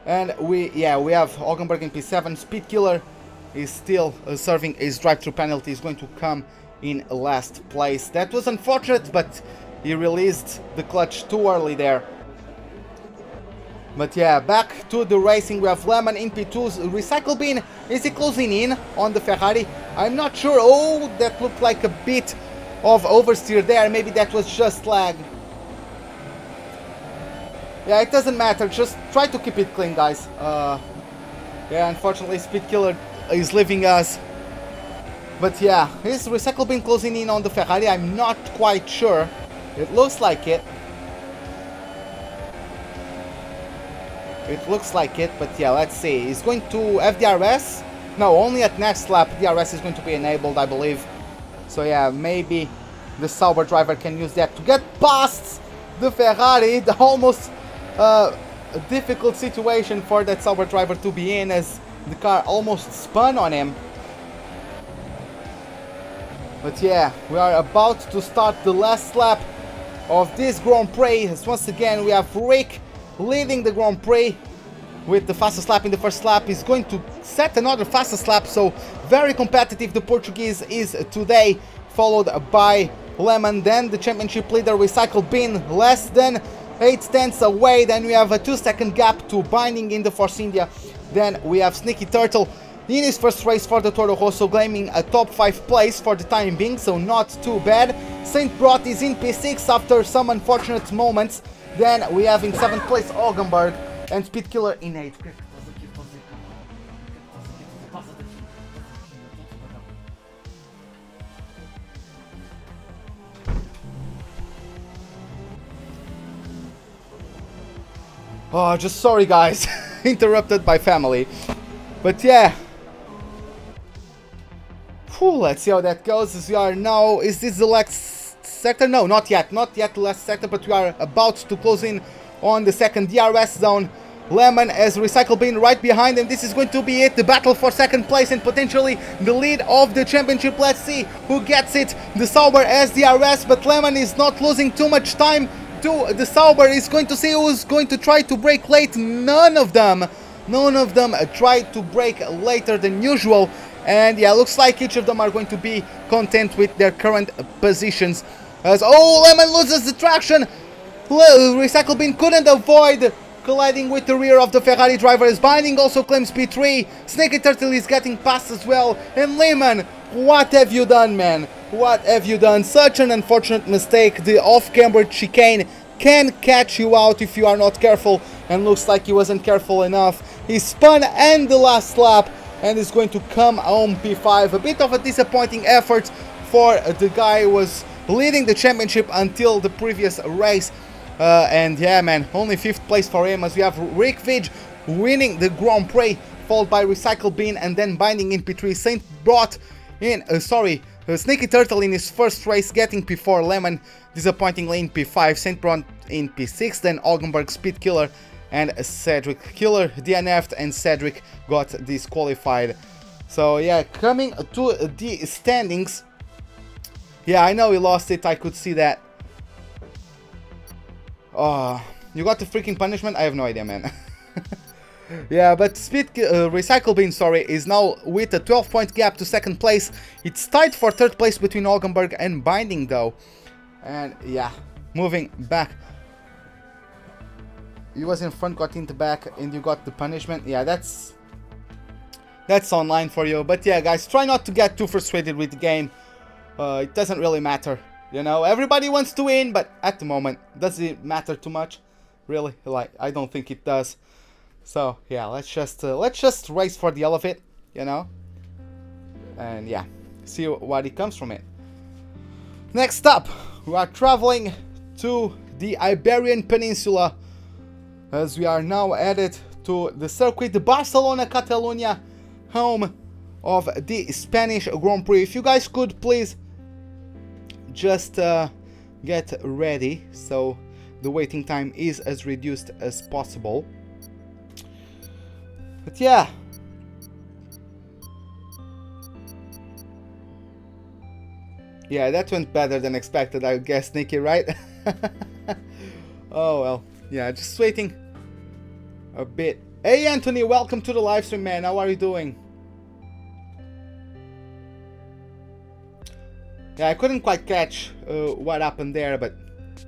And we have Olgenberg in P7. Speed Killer is still serving his drive-through penalty. Is going to come in last place. That was unfortunate, but he released the clutch too early there. But yeah, back to the racing. We have Lemon in P2's Recycle Bin. Is he closing in on the Ferrari? I'm not sure. Oh, that looked like a bit of oversteer there. Maybe that was just lag. Yeah, it doesn't matter. Just try to keep it clean, guys. Yeah, unfortunately, Speed Killer is leaving us. But yeah, is Recycle Bin closing in on the Ferrari? I'm not quite sure. It looks like it. It looks like it, but yeah, let's see. He's going to have DRS? No, only at next lap DRS is going to be enabled, I believe. So yeah, maybe the Sauber driver can use that to get past the Ferrari. Almost a difficult situation for that Sauber driver to be in, as the car almost spun on him. But yeah, we are about to start the last lap of this Grand Prix. As once again, we have Rick leading the Grand Prix with the fastest lap in the first lap. He's going to set another fastest lap, so very competitive the Portuguese is today, followed by Lemon. Then the championship leader Recycle Bin, less than 8 tenths away. Then we have a 2-second gap to Binding in the Force India. Then we have Sneaky Turtle in his first race for the Toro Rosso, claiming a top 5 place for the time being, so not too bad. Saint Brot is in P6 after some unfortunate moments. Then we have in 7th place Olgenberg and Speed Killer in 8th. Oh, just sorry guys, interrupted by family. But yeah. Whew, let's see how that goes, as we are now, is this the last sector? No, not yet the last sector, but we are about to close in on the second DRS zone. Lemon as Recycle Bin right behind him. This is going to be it, the battle for second place and potentially the lead of the championship. Let's see who gets it. The Sauber as DRS, but Lemon is not losing too much time to the Sauber. Is going to see who's going to try to break late. None of them None of them tried to break later than usual. And yeah, looks like each of them are going to be content with their current positions. As Lemon loses the traction. Recycle Bin couldn't avoid colliding with the rear of the Ferrari driver, as Binding also claims P3. Snaky Turtle is getting past as well. And Lemon, what have you done, man? What have you done? Such an unfortunate mistake. The off-camber chicane can catch you out if you are not careful. And looks like he wasn't careful enough. He spun and the last lap and is going to come home P5. A bit of a disappointing effort for the guy who was leading the championship until the previous race. And yeah, man, only 5th place for him, as we have Rick Vidge winning the Grand Prix, followed by Recycle Bean and then Binding in P3. Saint brought in, Snaky Turtle in his first race getting P4, Lemon disappointingly in P5, Saint brought in P6, then Oggenberg, Speed Killer and Cedric. Killer DNF'd and Cedric got disqualified. So yeah, coming to the standings. Yeah, I know he lost it, I could see that. Oh, you got the freaking punishment? I have no idea, man. Yeah, but Recycle Bin, is now with a 12-point gap to 2nd place. It's tied for 3rd place between Oggenberg and Binding, though. And yeah, moving back. He was in front, got into back, and you got the punishment. Yeah, that's online for you. But yeah, guys, try not to get too frustrated with the game. It doesn't really matter, you know. Everybody wants to win, but at the moment, does it matter too much? Really? Like, I don't think it does. So yeah, let's just race for the hell of it, you know. And yeah, see what it comes from it. Next up, we are traveling to the Iberian Peninsula, as we are now headed to the circuit, the Barcelona Catalunya, home of the Spanish Grand Prix. If you guys could please just get ready, so the waiting time is as reduced as possible. But yeah, that went better than expected, I guess, Nikki, right? Oh well, yeah, just waiting a bit. Hey Anthony, welcome to the live stream, man. How are you doing? Yeah, I couldn't quite catch what happened there, but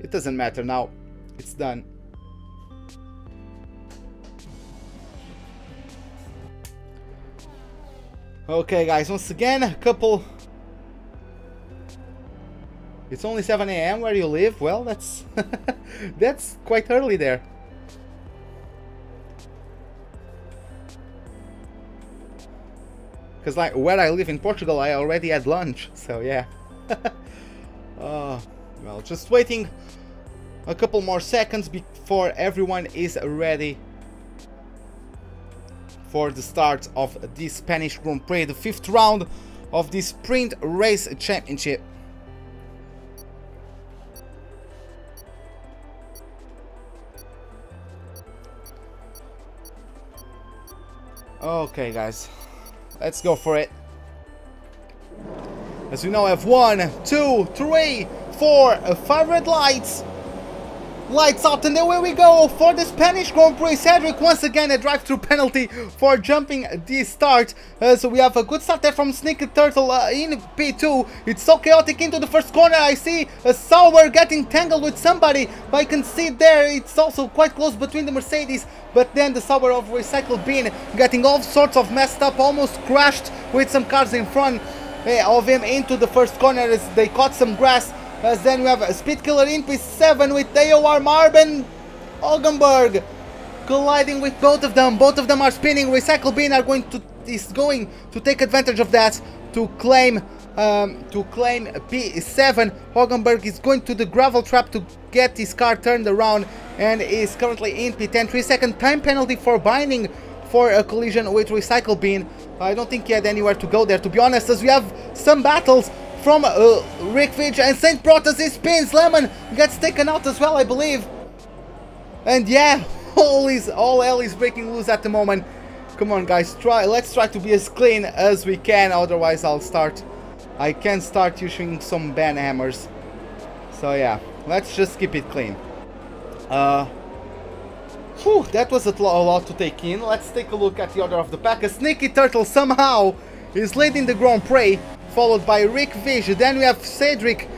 it doesn't matter now. It's done. Okay, guys, once again, a couple... It's only 7 AM where you live? Well, that's... that's quite early there. Because, like, where I live in Portugal, I already had lunch, so yeah. Well, just waiting a couple more seconds before everyone is ready for the start of the Spanish Grand Prix, the 5th round of the Sprint Race Championship. Okay, guys, let's go for it. As we now have 1, 2, 3, 4, 5 red lights. Lights out, and away we go for the Spanish Grand Prix. Cedric once again a drive-through penalty for jumping the start. So we have a good start there from Snaky Turtle in P2. It's so chaotic into the first corner. I see a Sauber getting tangled with somebody, but I can see there it's also quite close between the Mercedes. But then the Sauber of Recycle Bin getting all sorts of messed up, almost crashed with some cars in front of him into the first corner as they caught some grass. As then we have a Speed Killer in P7 with AOR Marben Oggenberg colliding with both of them. Both of them are spinning. Recycle Bin is going to take advantage of that to claim P7. Oggenberg is going to the gravel trap to get his car turned around and is currently in P10. 3-second time penalty for Binding for a collision with Recycle Bin. I don't think he had anywhere to go there, to be honest, as we have some battles from Rick Vidge and Saint Protas. He spins. Lemon gets taken out as well, I believe. And yeah, all hell is breaking loose at the moment. Come on, guys, let's try to be as clean as we can, otherwise I can start using some ban hammers. So yeah, let's just keep it clean. Whew, that was a lot to take in. Let's take a look at the order of the pack. A Sneaky Turtle somehow is leading the Grand Prix, followed by Rick Vish. Then we have Cedric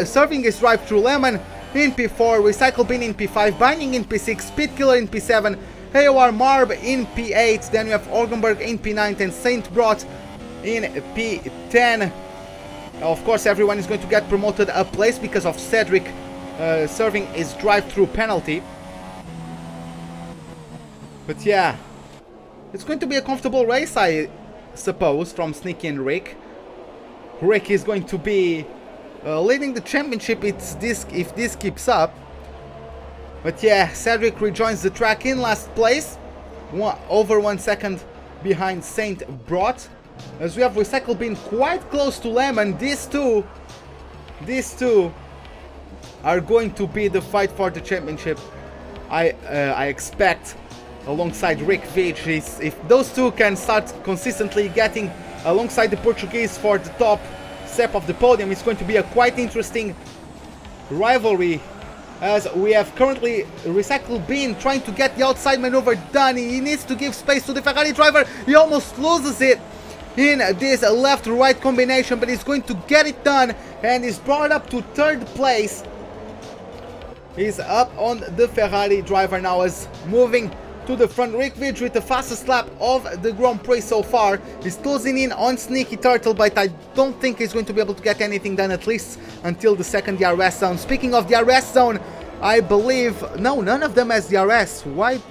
serving his drive through Lemon in P4, Recycle Bin in P5, Binding in P6, Speed Killer in P7, AOR Marb in P8, then we have Orgenberg in P9 and Saint Brot in P10. Of course, everyone is going to get promoted a place because of Cedric serving his drive-through penalty. But yeah, it's going to be a comfortable race, I suppose, from Sneaky and Rick. Rick is going to be leading the championship if this keeps up. But yeah, Cedric rejoins the track in last place, over 1 second behind Saint Brot. As we have Recycle Bin quite close to Lemon. These two are going to be the fight for the championship, I expect, alongside Rick Veach. If those two can start consistently getting alongside the Portuguese for the top step of the podium, it's going to be a quite interesting rivalry, as we have currently Recycle Bin trying to get the outside maneuver done. He needs to give space to the Ferrari driver. He almost loses it in this left-right combination, but he's going to get it done and is brought up to 3rd place. He's up on the Ferrari driver now, as moving to the front. Rick Vidge with the fastest lap of the Grand Prix so far. He's closing in on Sneaky Turtle, but I don't think he's going to be able to get anything done, at least until the second DRS zone. Speaking of DRS zone, I believe... no, none of them has DRS. Why?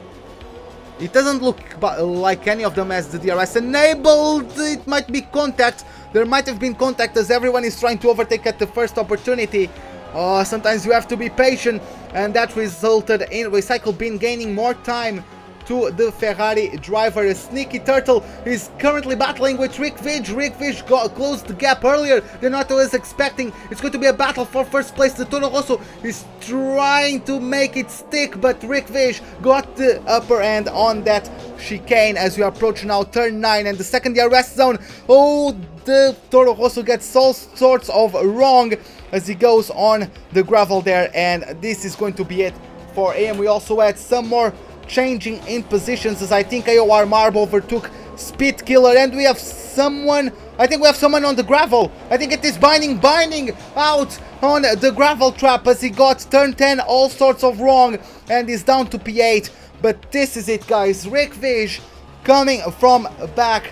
It doesn't look like any of them has the DRS enabled. It might be contact. There might have been contact, as everyone is trying to overtake at the first opportunity. Sometimes you have to be patient, and that resulted in Recycle Bin gaining more time to the Ferrari driver. Sneaky Turtle is currently battling with Rick Vidge. Rick Vidge closed the gap earlier than what I was expecting. It's going to be a battle for first place. The Toro Rosso is trying to make it stick, but Rick Vidge got the upper hand on that chicane as we approach now turn 9 and the second DRS zone. Oh, the Toro Rosso gets all sorts of wrong as he goes on the gravel there, and this is going to be it for him. We also had some more changing in positions, as I think AOR Marb overtook Speed Killer, and we have someone, I think we have someone on the gravel. I think it is Binding out on the gravel trap as he got turn 10 all sorts of wrong and is down to P8. But this is it, guys. Rick Vidge coming from back,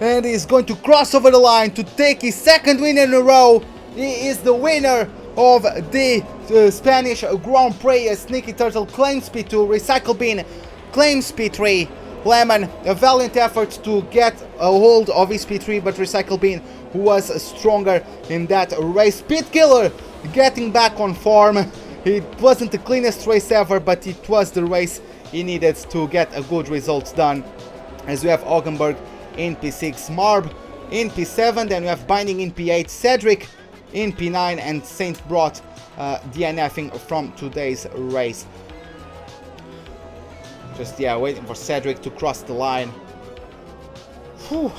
and he's going to cross over the line to take his second win in a row. He is the winner of the Spanish Grand Prix, as Sneaky Turtle claims P2, Recycle Bin claims P3, Lemon, a valiant effort to get a hold of his P3, but Recycle Bin was stronger in that race. Speed Killer getting back on form. It wasn't the cleanest race ever, but it was the race he needed to get a good result done, as we have Augenberg in P6, Marb in P7, then we have Binding in P8, Cedric in P9, and Saint Brot DNFing from today's race. Just, yeah, waiting for Cedric to cross the line. Whew.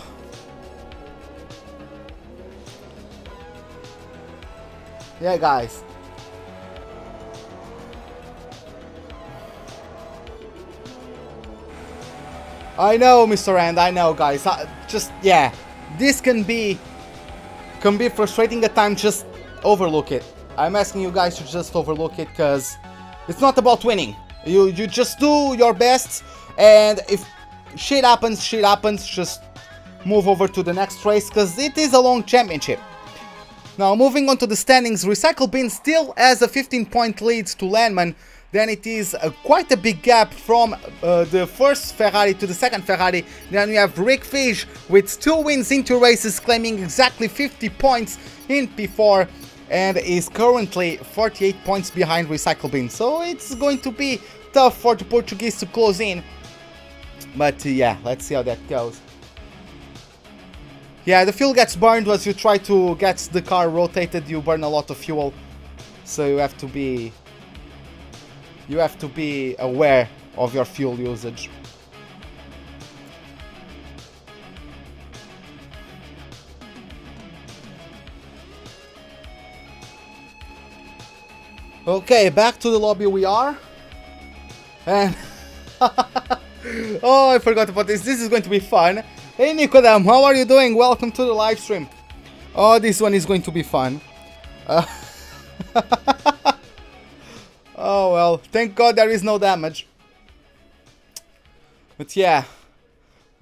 Yeah, guys. I know, Mr. End, I know, guys. Just, yeah, this can be frustrating at times. Just overlook it. I'm asking you guys to just overlook it, because it's not about winning. You just do your best, and if shit happens, just move over to the next race, because it is a long championship. Now, moving on to the standings, Recycle Bin still has a 15-point lead to Landman. Then it is quite a big gap from the first Ferrari to the second Ferrari. Then we have Rick Fish with 2 wins in 2 races, claiming exactly 50 points in P4, and is currently 48 points behind Recycle Bin. So it's going to be tough for the Portuguese to close in. But yeah, let's see how that goes. Yeah, the fuel gets burned as you try to get the car rotated. You burn a lot of fuel, so you have to be aware of your fuel usage. Okay, back to the lobby we are. And Oh, I forgot about this. This is going to be fun. Hey Nicodem, how are you doing? Welcome to the live stream. Oh, this one is going to be fun. Oh well, thank God there is no damage. But yeah,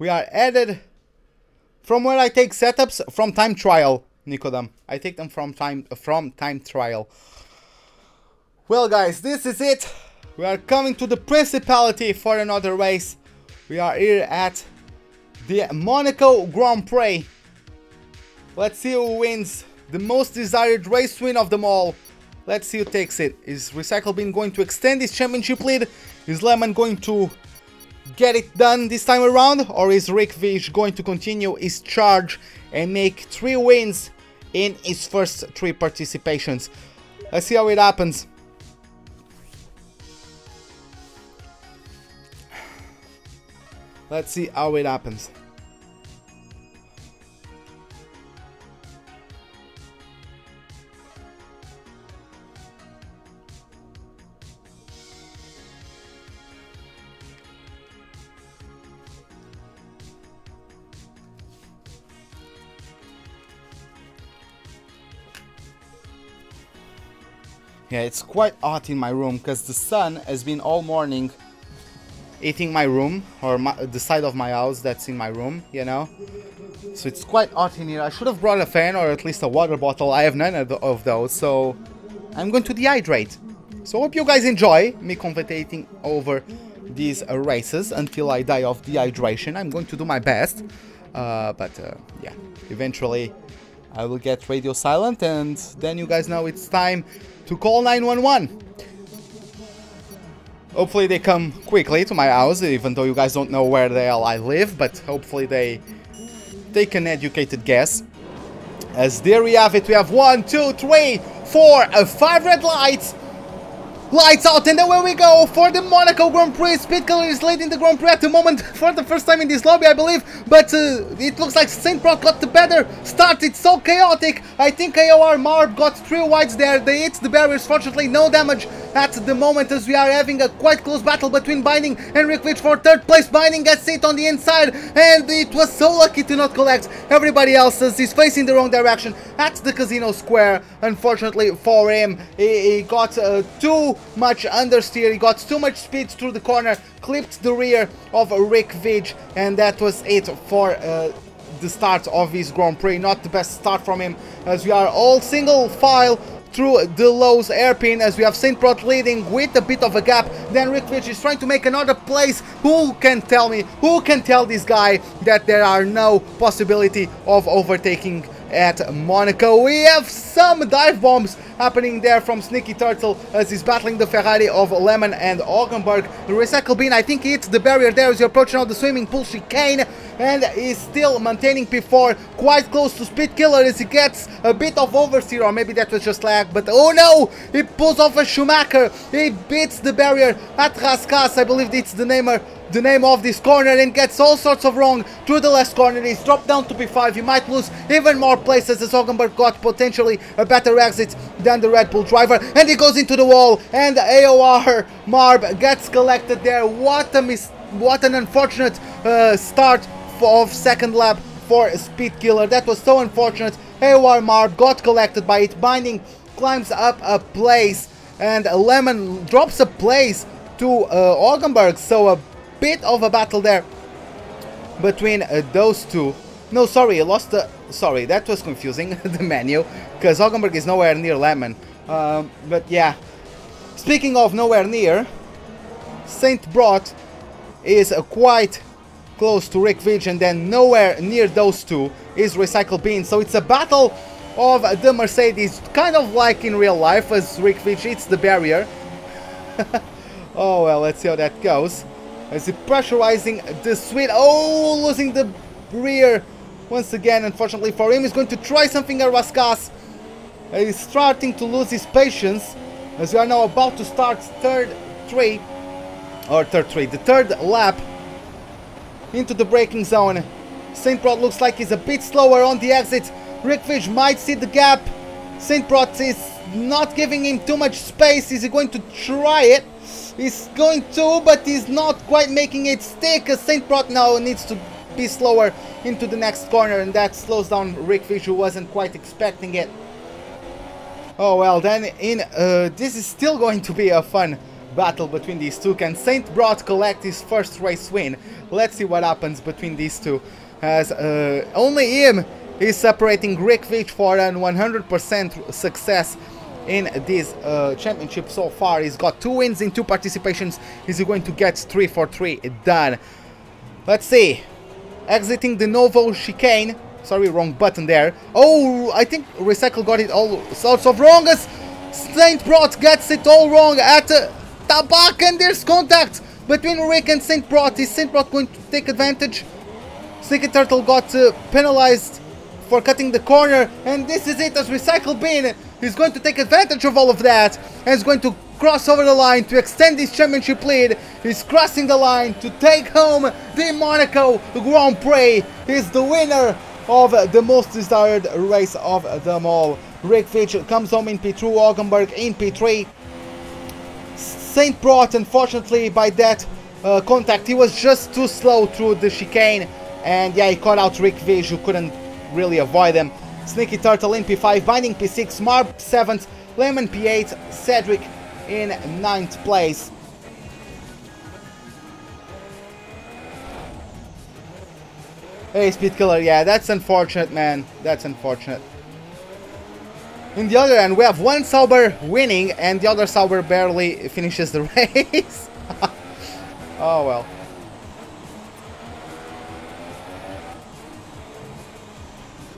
we are added from where I take setups from time trial, Nicodem. I take them from time trial. Well guys, this is it. We are coming to the Principality for another race. We are here at the Monaco Grand Prix. Let's see who wins the most desired race win of them all. Let's see who takes it. Is Recycle Bin going to extend his championship lead? Is Lemon going to get it done this time around? Or is Rick Vij going to continue his charge and make 3 wins in his first 3 participations? Let's see how it happens. Let's see how it happens. Yeah, it's quite hot in my room because the sun has been all morning hitting my room, or the side of my house that's in my room, you know. So it's quite hot in here. I should have brought a fan or at least a water bottle. I have none of those, so I'm going to dehydrate. So hope you guys enjoy me commentating over these races until I die of dehydration. I'm going to do my best, but yeah, eventually I will get radio silent, and then you guys know it's time to call 911. Hopefully they come quickly to my house, even though you guys don't know where the hell I live, but hopefully they take an educated guess. As there we have it, we have 1, 2, 3, 4, 5 red lights. Lights out, and away we go for the Monaco Grand Prix. Speedkiller is leading the Grand Prix at the moment for the first time in this lobby, I believe. But it looks like St. Proc got the better start. It's so chaotic. I think AOR Marb got 3 whites there. They hit the barriers. Fortunately, no damage at the moment, as we are having a quite close battle between Binding and Rickvich for 3rd place. Binding gets it on the inside, and it was so lucky to not collect. Everybody else is facing the wrong direction at the Casino Square. Unfortunately for him, he got too much understeer, he got too much speed through the corner, clipped the rear of Rick Vij, and that was it for the start of his Grand Prix. Not the best start from him, as we are all single file through the Lowe's hairpin, as we have St. Prot leading with a bit of a gap. Then Rick Vij is trying to make another place. Who can tell me, who can tell this guy that there are no possibility of overtaking at Monaco? We have some dive bombs happening there from Sneaky Turtle as he's battling the Ferrari of Lemon and Augenberg. The Recycle Bin, I think, hits the barrier there as you're approaching out the swimming pool chicane, and is still maintaining P4 quite close to Speedkiller as he gets a bit of oversteer, or maybe that was just lag, but oh no, he pulls off a Schumacher. He beats the barrier at Raskas, I believe it's the name of this corner, and gets all sorts of wrong through the last corner. He's dropped down to P5. He might lose even more places as Augenberg got potentially a better exit than the Red Bull driver, and he goes into the wall, and AOR Marb gets collected there. What an unfortunate start of second lap for Speedkiller. That was so unfortunate. AOR Marb got collected by it. Binding climbs up a place, and Lemon drops a place to Augenberg, so a bit of a battle there between those two. No, sorry, I lost the... Sorry, that was confusing, the menu, because Augenberg is nowhere near Lemon. But yeah, speaking of nowhere near, St. Brot is quite close to Rick Vij, and then nowhere near those two is Recycle Bean. So it's a battle of the Mercedes, kind of like in real life, as Rick Vij hits the barrier. Oh well, let's see how that goes. As he pressurizing the sweet, oh, losing the rear once again. Unfortunately for him, he's going to try something at Raskas. He's starting to lose his patience, as we are now about to start the third lap into the braking zone. St. Prot looks like he's a bit slower on the exit. Rick Vij might see the gap. Saint Prot is not giving him too much space. Is he going to try it? He's going to, but he's not quite making it stick. Saint Prot now needs to be slower into the next corner, and that slows down Rick Fish, who wasn't quite expecting it. Oh well, then this is still going to be a fun battle between these two. Can Saint Prot collect his first race win? Let's see what happens between these two, as only him is separating Rick Fish for an 100% success in this championship so far. He's got 2 wins in 2 participations. Is he going to get 3 for 3 done? Let's see. Exiting the Novo chicane. Sorry, wrong button there. Oh, I think Recycle got it all sorts of wrong, as Saint Prot gets it all wrong at Tabak, and there's contact between Rick and Saint Prot. Is Saint Prot going to take advantage? Sneaky Turtle got penalized for cutting the corner, and this is it, as Recycle Bin is going to take advantage of all of that and is going to cross over the line to extend his championship lead. He's crossing the line to take home the Monaco Grand Prix. He's the winner of the most desired race of them all. Rick Fish comes home in P2, Augenberg in P3. Saint Prot, unfortunately, by that contact, he was just too slow through the chicane, and yeah, he caught out Rick Fish, who couldn't really avoid him. Sneaky Turtle in P5, Binding P6, Marb 7th, Lemon P8, Cedric in 9th place. Hey, Speed Killer, yeah, that's unfortunate, man. That's unfortunate. In the other end, we have one Sauber winning, and the other Sauber barely finishes the race. Oh well.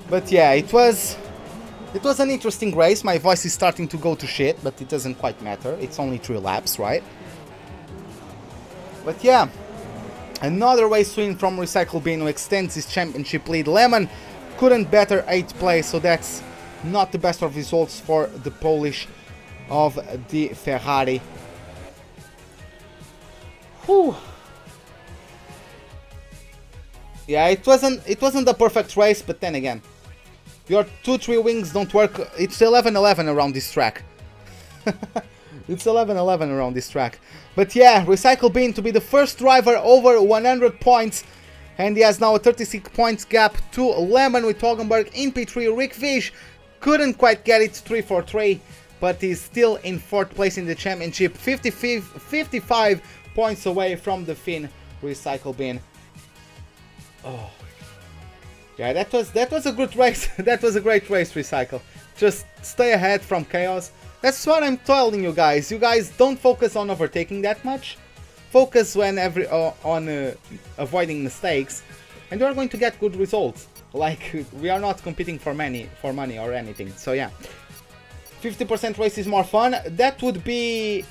But yeah, it was an interesting race. My voice is starting to go to shit, but it doesn't quite matter. It's only 3 laps, right? But yeah, another race win from Recycle Bin, who extends his championship lead. Lemon couldn't better 8th place, so that's not the best of results for the Polish of the Ferrari. Whew. Yeah, it wasn't a perfect race, but then again, your 2-3 wings don't work. It's 11-11 around this track. It's 11-11 around this track. But yeah, Recycle Bin to be the first driver over 100 points. And he has now a 36 points gap to Lemon, with Augenberg in P3. Rick Fish couldn't quite get it 3 for 3, but he's still in 4th place in the championship. 55 points away from the Finn Recycle Bin. Oh. Yeah, that was a good race. That was a great race, Recycle. Just stay ahead from chaos. That's what I'm telling you guys. You guys don't focus on overtaking that much. Focus on avoiding mistakes, and you are going to get good results. Like, we are not competing for money or anything. So yeah, 50% race is more fun. That would be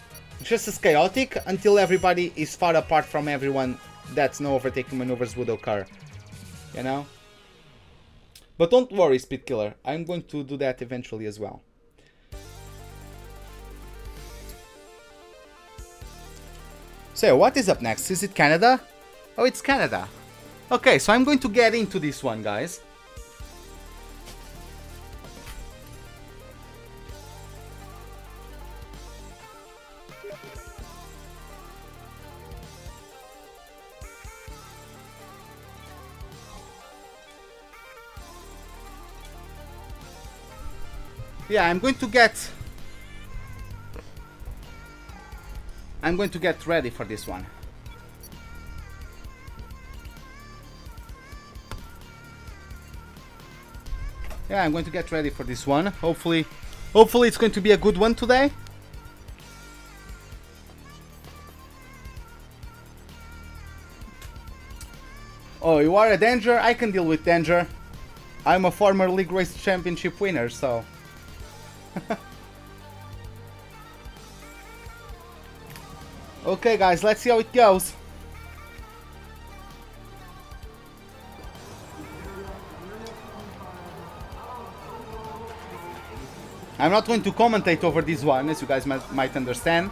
just as chaotic until everybody is far apart from everyone. That's no overtaking maneuvers would occur. You know? But don't worry, Speed Killer, I'm going to do that eventually as well. So what is up next? Is it Canada? Oh, it's Canada. Okay, so I'm going to get into this one, guys. Yeah, I'm going to get ready for this one. Yeah, I'm going to get ready for this one. Hopefully it's going to be a good one today. Oh, you are a danger? I can deal with danger. I'm a former League Race Championship winner, so... Okay guys, let's see how it goes. I'm not going to commentate over this one, as you guys might understand.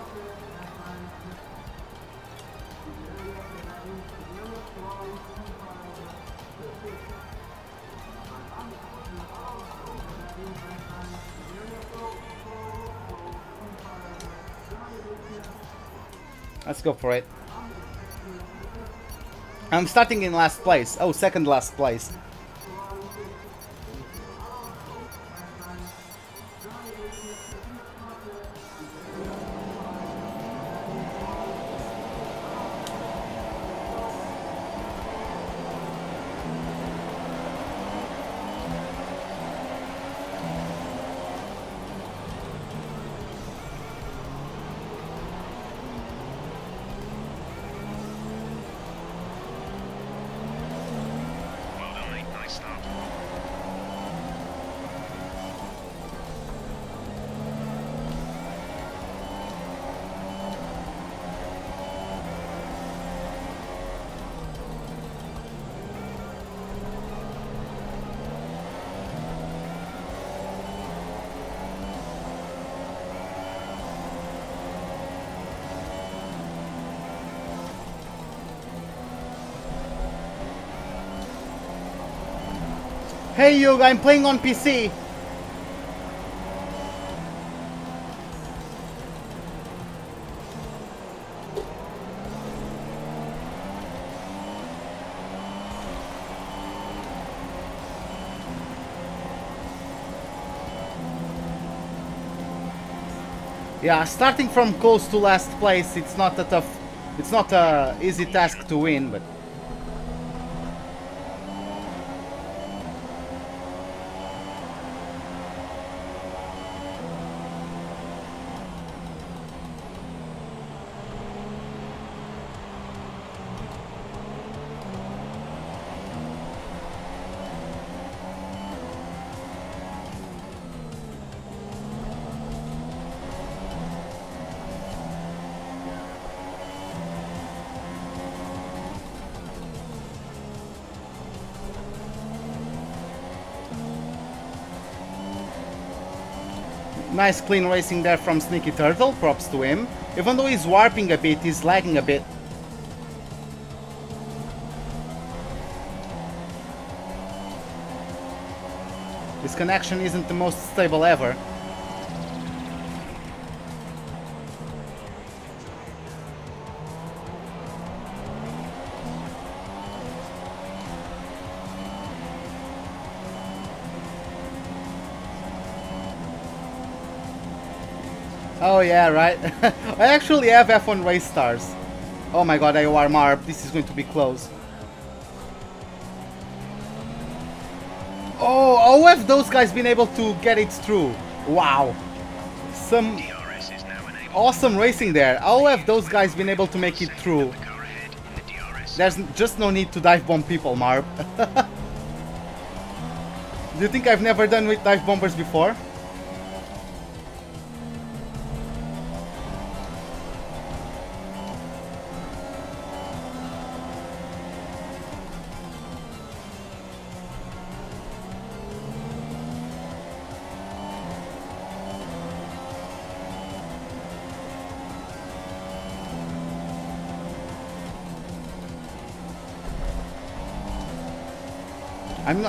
Let's go for it. I'm starting in last place. Oh, second last place. Hey Yoga, I'm playing on PC. Yeah, starting from close to last place, it's not a easy task to win, but nice clean racing there from Sneaky Turtle, props to him. Even though he's warping a bit, he's lagging a bit. His connection isn't the most stable ever. Oh yeah, right. I actually have F1 race stars. Oh my god, AOR Marb, this is going to be close. Oh, how have those guys been able to get it through? Wow. Some awesome racing there. How have those guys been able to make it through? There's just no need to dive bomb people, Marb. Do you think I've never done with dive bombers before?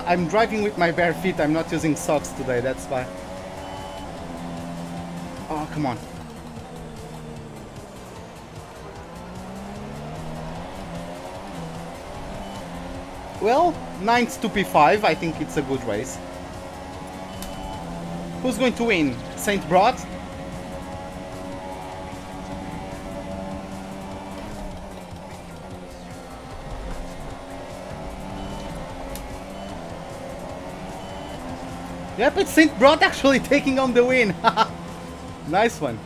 I'm driving with my bare feet. I'm not using socks today, that's why. Oh, come on. Well, 9th to P5, I think it's a good race. Who's going to win? Saint Broad? Yep, it's Saint Broad actually taking on the win. Nice one.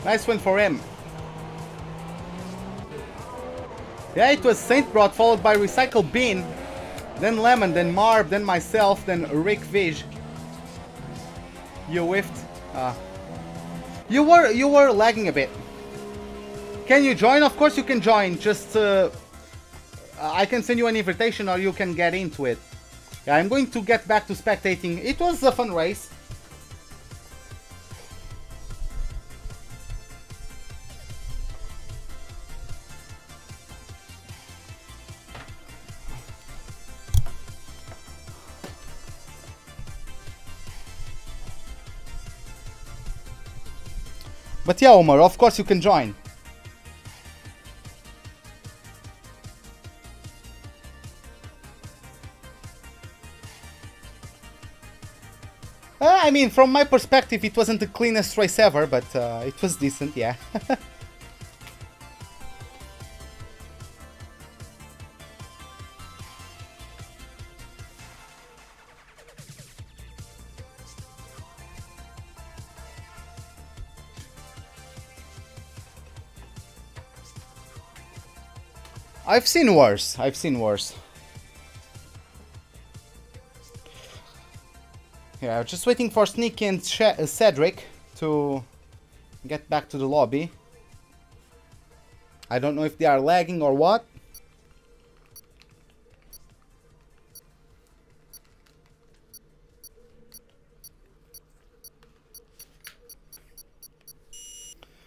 Nice one for him. Yeah, it was Saint Broad followed by Recycle Bean, then Lemon, then Marb, then myself, then Rick Vij. You whiffed. You were lagging a bit. Can you join? Of course you can join. Just I can send you an invitation or you can get into it. Yeah, I'm going to get back to spectating. It was a fun race. But yeah, Omar, of course you can join. I mean, from my perspective, it wasn't the cleanest race ever, but it was decent, yeah. I've seen worse. I've seen worse. Yeah, just waiting for Sneaky and Cedric to get back to the lobby. I don't know if they are lagging or what.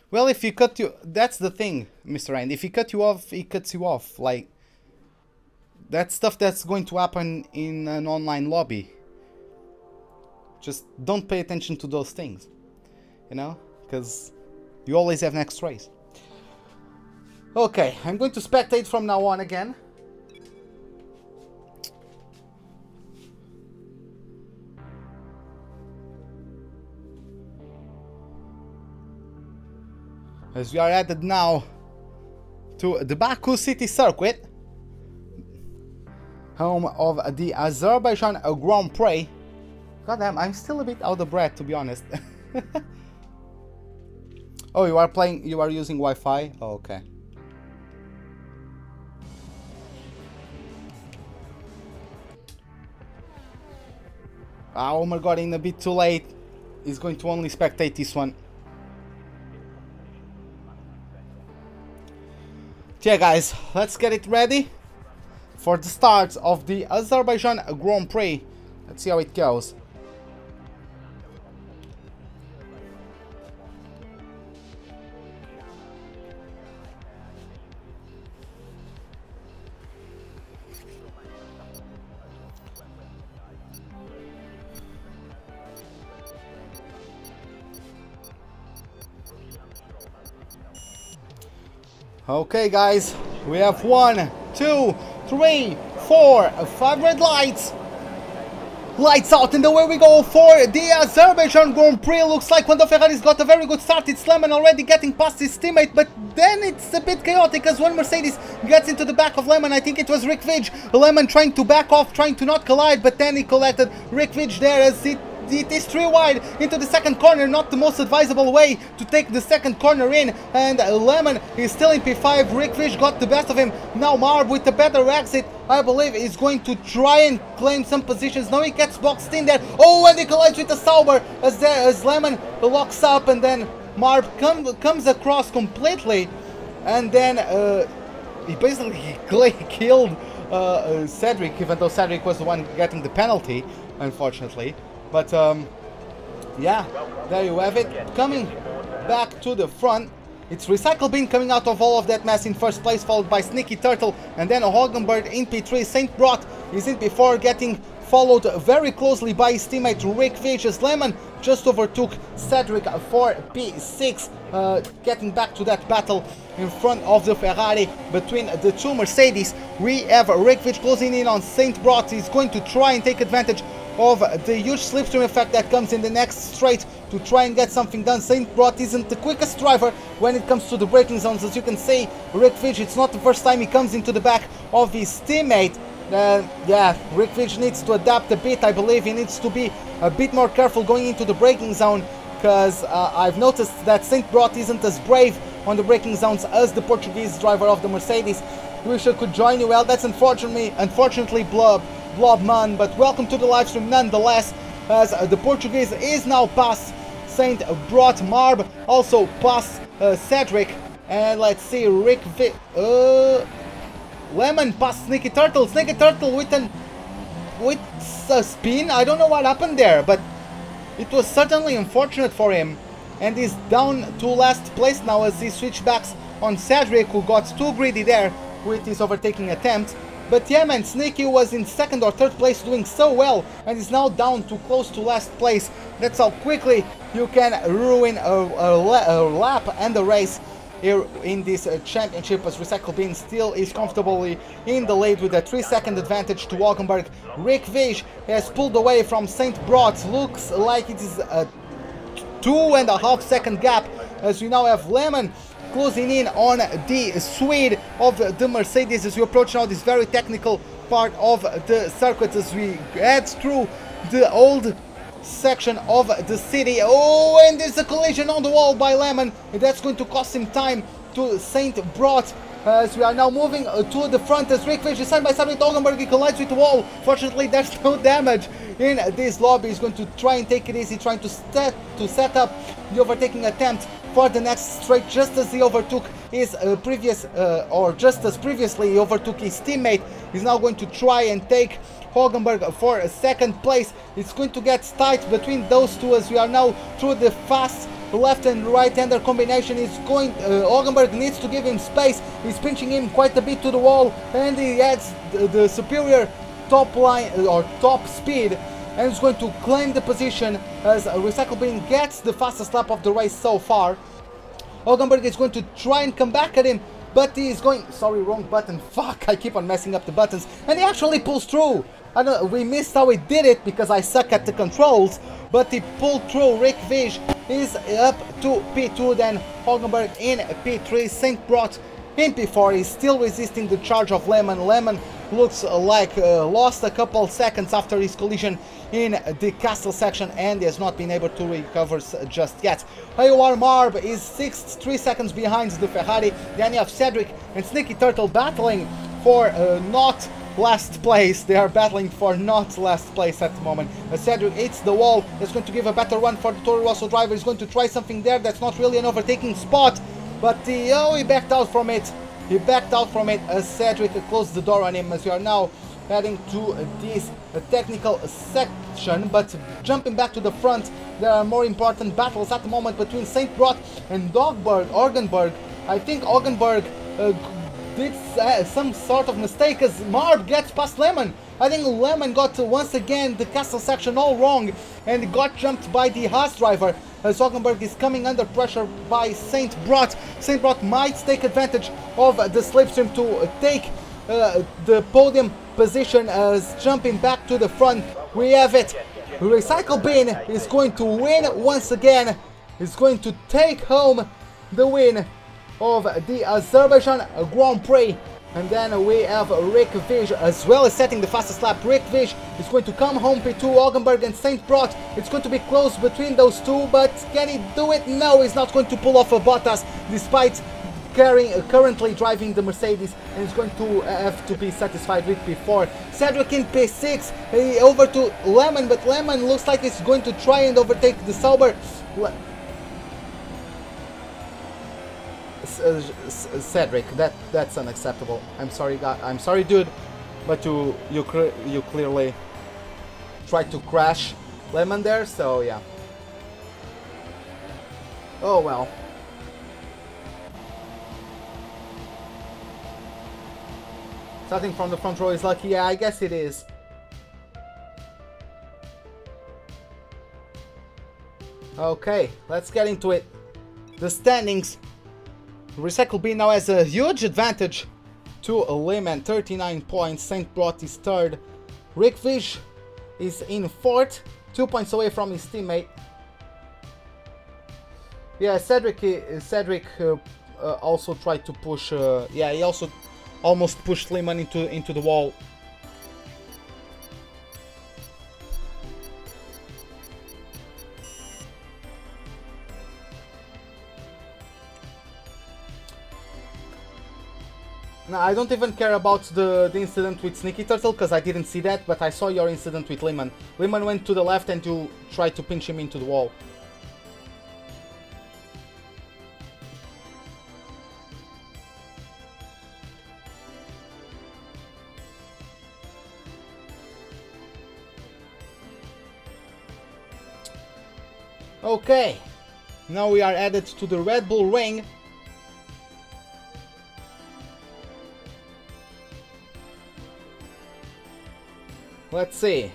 Well, if he cut you... That's the thing, Mr. Rand. If he cut you off, he cuts you off. Like, that's stuff that's going to happen in an online lobby. Just don't pay attention to those things. You know? Because you always have next race. Okay, I'm going to spectate from now on again. As we are added now to the Baku City Circuit, home of the Azerbaijan Grand Prix. Goddamn, I'm still a bit out of breath, to be honest. Oh, you are using Wi-Fi? Oh, okay. Omar got in a bit too late. He's going to only spectate this one. Yeah, guys, let's get it ready for the start of the Azerbaijan Grand Prix. Let's see how it goes. Okay, guys, we have 1, 2, 3, 4, 5 red lights. Lights out, and away we go for the Azerbaijan Grand Prix. Looks like one of Ferrari's got a very good start. It's Lemon already getting past his teammate, but then it's a bit chaotic as one Mercedes gets into the back of Lemon. I think it was Rick Vidge. Lemon trying to back off, trying to not collide, but then he collected Rick Vidge there as it is 3 wide into the second corner. Not the most advisable way to take the second corner in, and Lemon is still in P5. Rick Fish got the best of him. Now Marb with a better exit, I believe, is going to try and claim some positions. Now he gets boxed in there. Oh, and he collides with the Sauber as Lemon locks up, and then Marb comes across completely, and then he basically killed Cedric, even though Cedric was the one getting the penalty, unfortunately. But yeah, there you have it. Coming back to the front, it's Recycle Bin coming out of all of that mess in first place, followed by Sneaky Turtle, and then Hogenberg in P3. Saint Brot is in P4, getting followed very closely by his teammate Rick Vicious. Lemon just overtook Cedric for P6, getting back to that battle in front of the Ferrari between the two Mercedes. We have Rick Vich closing in on Saint Brot. He's going to try and take advantage of the huge slipstream effect that comes in the next straight to try and get something done. Saint Brot isn't the quickest driver when it comes to the braking zones. As you can see, Rick Fitch, it's not the first time he comes into the back of his teammate. Yeah, Rick Fitch needs to adapt a bit. I believe he needs to be a bit more careful going into the braking zone, because I've noticed that Saint Brot isn't as brave on the braking zones as the Portuguese driver of the Mercedes. Wish I could join you. Well, that's unfortunately Blobman, but welcome to the live stream nonetheless, as the Portuguese is now past Saint Brot. Marb also past Cedric, and let's see, Lemon past Sneaky Turtle. Sneaky Turtle with a spin. I don't know what happened there, but it was certainly unfortunate for him, and he's down to last place now as he switchbacks on Cedric, who got too greedy there with his overtaking attempt. But yeah, man, Sneaky was in second or third place doing so well and is now down to close to last place. That's how quickly you can ruin a lap and a race here in this championship, as Recycle Bin still is comfortably in the lead with a 3-second advantage to Walkenberg. Rick Vish has pulled away from St. Brot. Looks like it is a 2.5 second gap, as we now have Lemon closing in on the Swede of the Mercedes as we approach now this very technical part of the circuit, as we head through the old section of the city. Oh, and there's a collision on the wall by Lemon, and that's going to cost him time to St. Brot, as we are now moving to the front as Rick Fish is side by side with Oldenburg. He collides with the wall. Fortunately, there's no damage in this lobby. He's going to try and take it easy, trying to set up the overtaking attempt for the next straight, just as he overtook his just as previously he overtook his teammate. He's now going to try and take Hogenberg for a second place. It's going to get tight between those two, as we are now through the fast left and right-hander combination. Is going Hogenberg needs to give him space. He's pinching him quite a bit to the wall, and he adds the superior top line or top speed, and is going to claim the position as Recycle Bin gets the fastest lap of the race so far. Hogenberg is going to try and come back at him, but he is going, sorry, wrong button, fuck, I keep on messing up the buttons, and he actually pulls through. I don't know, we missed how he did it because I suck at the controls, but he pulled through. Rick Vish is up to P2, then Hogenberg in P3, St. Brot in P4. He's still resisting the charge of Lemon. Lemon looks like lost a couple seconds after his collision in the castle section, and he has not been able to recover just yet. AOR Marb is 6th, 3 seconds behind the Ferrari. Then you have Cedric and Sneaky Turtle battling for not last place. They are battling for not last place at the moment. Cedric hits the wall. It's going to give a better run for the Toro Rosso driver. He's going to try something there. That's not really an overtaking spot, but he backed out from it. He backed out from it as Cedric closed the door on him, as we are now heading to this technical section. But jumping back to the front, there are more important battles at the moment between St. Brot and Orgenberg. I think Orgenberg did some sort of mistake as Marb gets past Lemon. I think Lemon got once again the castle section all wrong and got jumped by the Haas driver, as Hogenberg is coming under pressure by St. Brot. St. Brot might take advantage of the slipstream to take the podium position, as jumping back to the front we have it. Recycle Bin is going to win once again. Is going to take home the win of the Azerbaijan Grand Prix. And then we have Rick Vish as well as setting the fastest lap. Rick Vish is going to come home P2, Hogenberg and St. Brot. It's going to be close between those two, but can he do it? No, he's not going to pull off a Bottas, despite currently driving the Mercedes, and he's going to have to be satisfied with P4. Cedric in P6, over to Lemon, but Lemon looks like he's going to try and overtake the Sauber. Cedric, that's unacceptable. I'm sorry, God. I'm sorry, dude, but you clearly tried to crash Lemon there, so yeah. Oh well. Starting from the front row is lucky. Yeah, I guess it is. Okay, let's get into it. The standings. Recycle Bin now has a huge advantage to Lemon, 39 points. St. Brot is third. Rick Vish is in fourth, 2 points away from his teammate. Yeah, Cedric also tried to push. Yeah, he also almost pushed Lemon into the wall. Now, I don't even care about the incident with Sneaky Turtle, because I didn't see that, but I saw your incident with Lemon. Lemon went to the left and you tried to pinch him into the wall. Okay, now we are added to the Red Bull Ring. Let's see.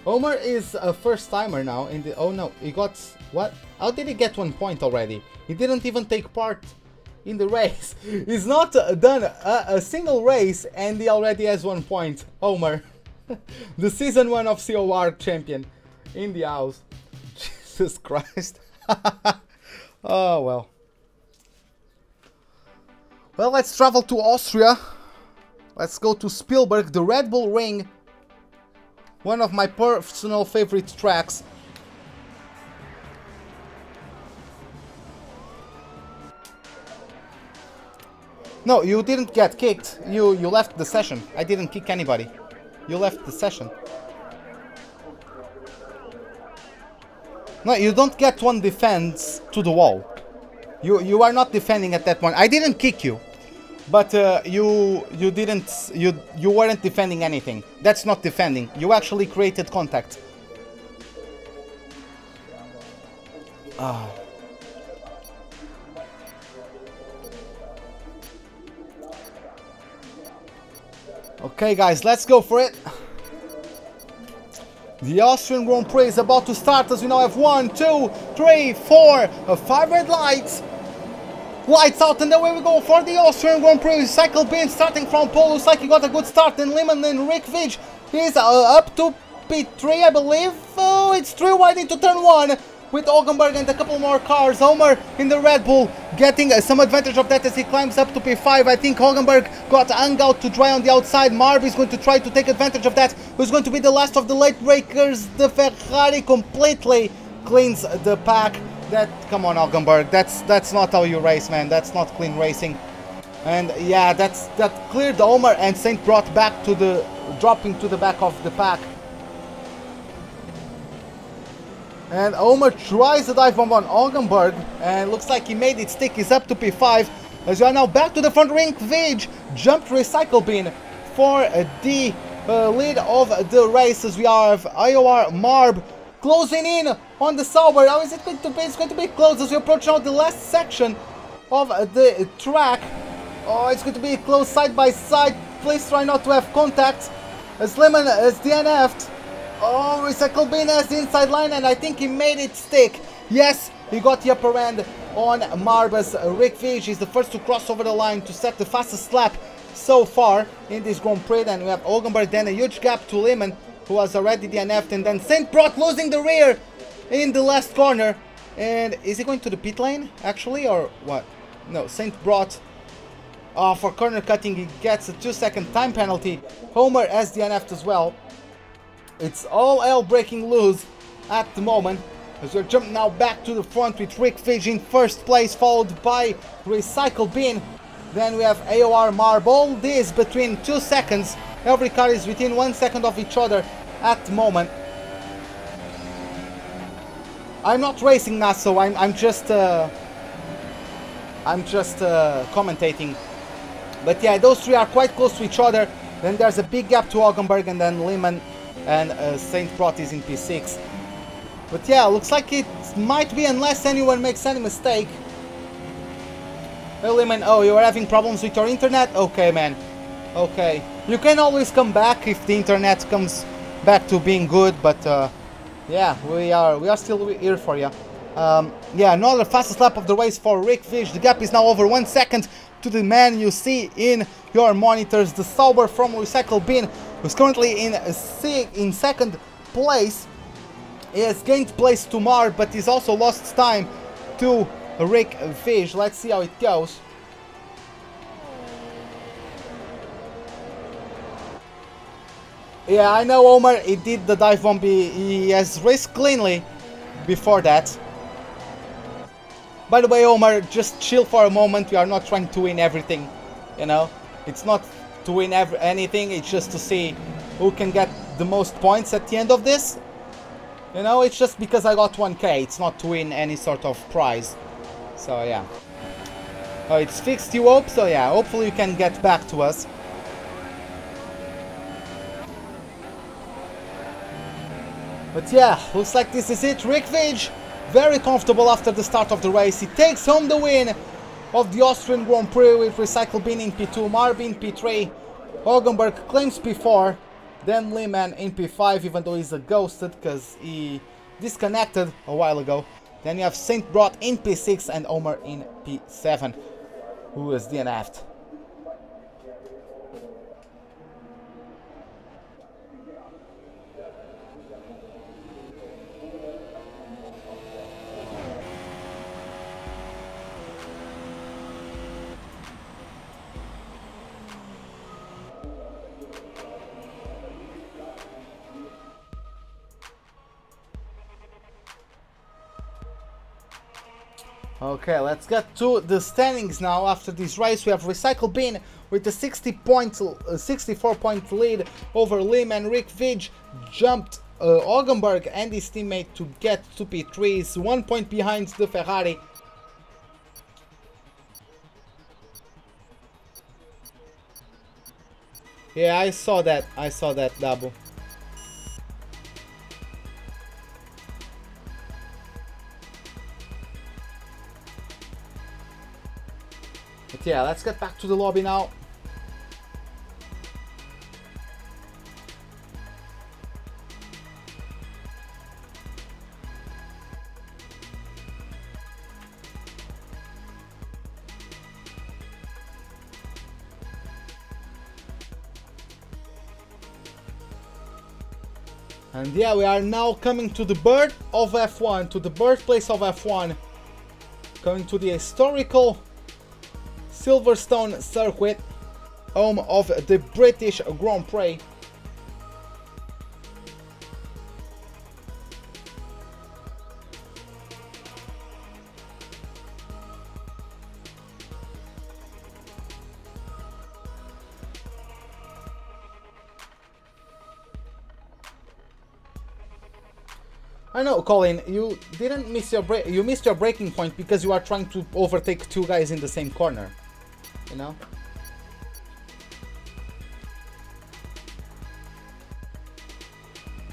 Homer is a first timer now in the... Oh no, he got... What? How did he get 1 point already? He didn't even take part in the race. He's not done a single race and he already has 1 point. Homer. The season 1 of COR champion in the house. Jesus Christ. Oh well. Well, let's travel to Austria. Let's go to Spielberg, the Red Bull Ring. One of my personal favorite tracks. No, you didn't get kicked. You left the session. I didn't kick anybody. You left the session. No, you don't get one defense to the wall. You are not defending at that point. I didn't kick you. But you weren't defending anything. That's not defending. You actually created contact. Ah. Okay, guys, let's go for it. The Austrian Grand Prix is about to start as we now have 1, 2, 3, 4, 5 red lights. Lights out, and away we go for the Austrian Grand Prix. Cycle bin starting from pole. Looks like he got a good start. And Lehman and Rick Vij is up to P3, I believe. Oh, it's 3 wide into turn 1 with Olgenberg and a couple more cars. Homer in the Red Bull getting some advantage of that as he climbs up to P5. I think Olgenberg got hung out to dry on the outside. Marb is going to try to take advantage of that. Who's going to be the last of the late breakers? The Ferrari completely cleans the pack. Come on, Olgenberg, that's not how you race, man. That's not clean racing. And yeah, that cleared Homer, and Saint brought back to the dropping to the back of the pack. And Homer tries the dive bomb on Olgenberg, and looks like he made it stick. He's up to P5 as we are now back to the front ring. Vij jumped recycle bin for the lead of the race as we have IOR Marb closing in on the Sauber. How is it going to be? It's going to be close as we approach now the last section of the track. Oh, it's going to be close side by side. Please try not to have contact as Lemon is DNF'd. Oh, recycle bin has the inside line, and I think he made it stick. Yes, he got the upper end on Marbas. Rick Vij is the first to cross over the line to set the fastest lap so far in this Grand Prix. Then we have Olgenberg, then a huge gap to Lehman, who was already DNF'd, and then Saint Brot losing the rear in the last corner. And is he going to the pit lane, actually, or what? No, Saint Brot, for corner cutting, he gets a 2-second time penalty. Homer has DNF'd as well. It's all hell breaking loose at the moment, as we're jumping now back to the front with Rick Vij in first place, followed by Recycle Bin. Then we have AOR Marb. All this between 2 seconds. Every car is within 1 second of each other at the moment. I'm not racing now, so I'm just commentating. But yeah, those three are quite close to each other. Then there's a big gap to Olgenberg, and then Lehman and Saint Brot is in P6. But yeah, looks like it might be, unless anyone makes any mistake. Hey Lehman, oh, you are having problems with your internet? Okay, man. Okay. You can always come back if the internet comes back to being good, but yeah, we are still here for you. Yeah, another fastest lap of the race for Rick Vij. The gap is now over 1 second to the man you see in your monitors, the Sauber from Recycle Bin, who's currently in second place. He has gained place to Marb, but he's also lost time to Rick Vij. Let's see how it goes. Yeah, I know Homer, he did the dive bomb, he has raced cleanly before that. By the way, Homer, just chill for a moment. We are not trying to win everything, you know. It's not to win anything, it's just to see who can get the most points at the end of this. You know, it's just because I got 1k, it's not to win any sort of prize. So yeah. Oh, it's fixed, you hope? So yeah, hopefully you can get back to us. But yeah, looks like this is it. Rick Vij, very comfortable after the start of the race. He takes home the win of the Austrian Grand Prix with Recycle Bin in P2, Marb in P3. Olgenberg claims P4. Then Lehman in P5, even though he's a ghosted because he disconnected a while ago. Then you have Saint Brot in P6 and Omer in P7, who is DNF'd. Okay, let's get to the standings now. After this race, we have Recycle Bin with a 64-point lead over Lehman. Rick Vidge jumped Oggenberg and his teammate to get to P3s, 1 point behind the Ferrari. Yeah, I saw that, Dabu. But yeah, let's get back to the lobby now. And yeah, we are now coming to the birth of F1, to the birthplace of F1. Going to the historical Silverstone circuit, home of the British Grand Prix. I know, Colin, you didn't miss your break. You missed your braking point because you are trying to overtake two guys in the same corner. You know?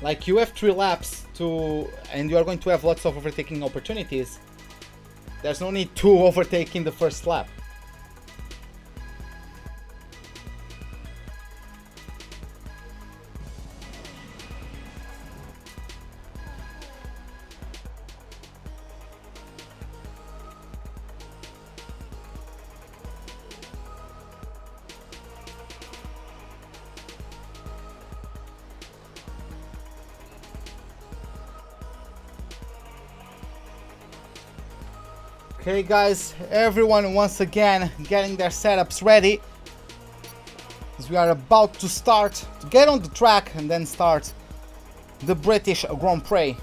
Like, you have 3 laps to, and you are going to have lots of overtaking opportunities. There's no need to overtake in the first lap. Okay guys, everyone once again getting their setups ready, as we are about to start, to get on the track and then start the British Grand Prix.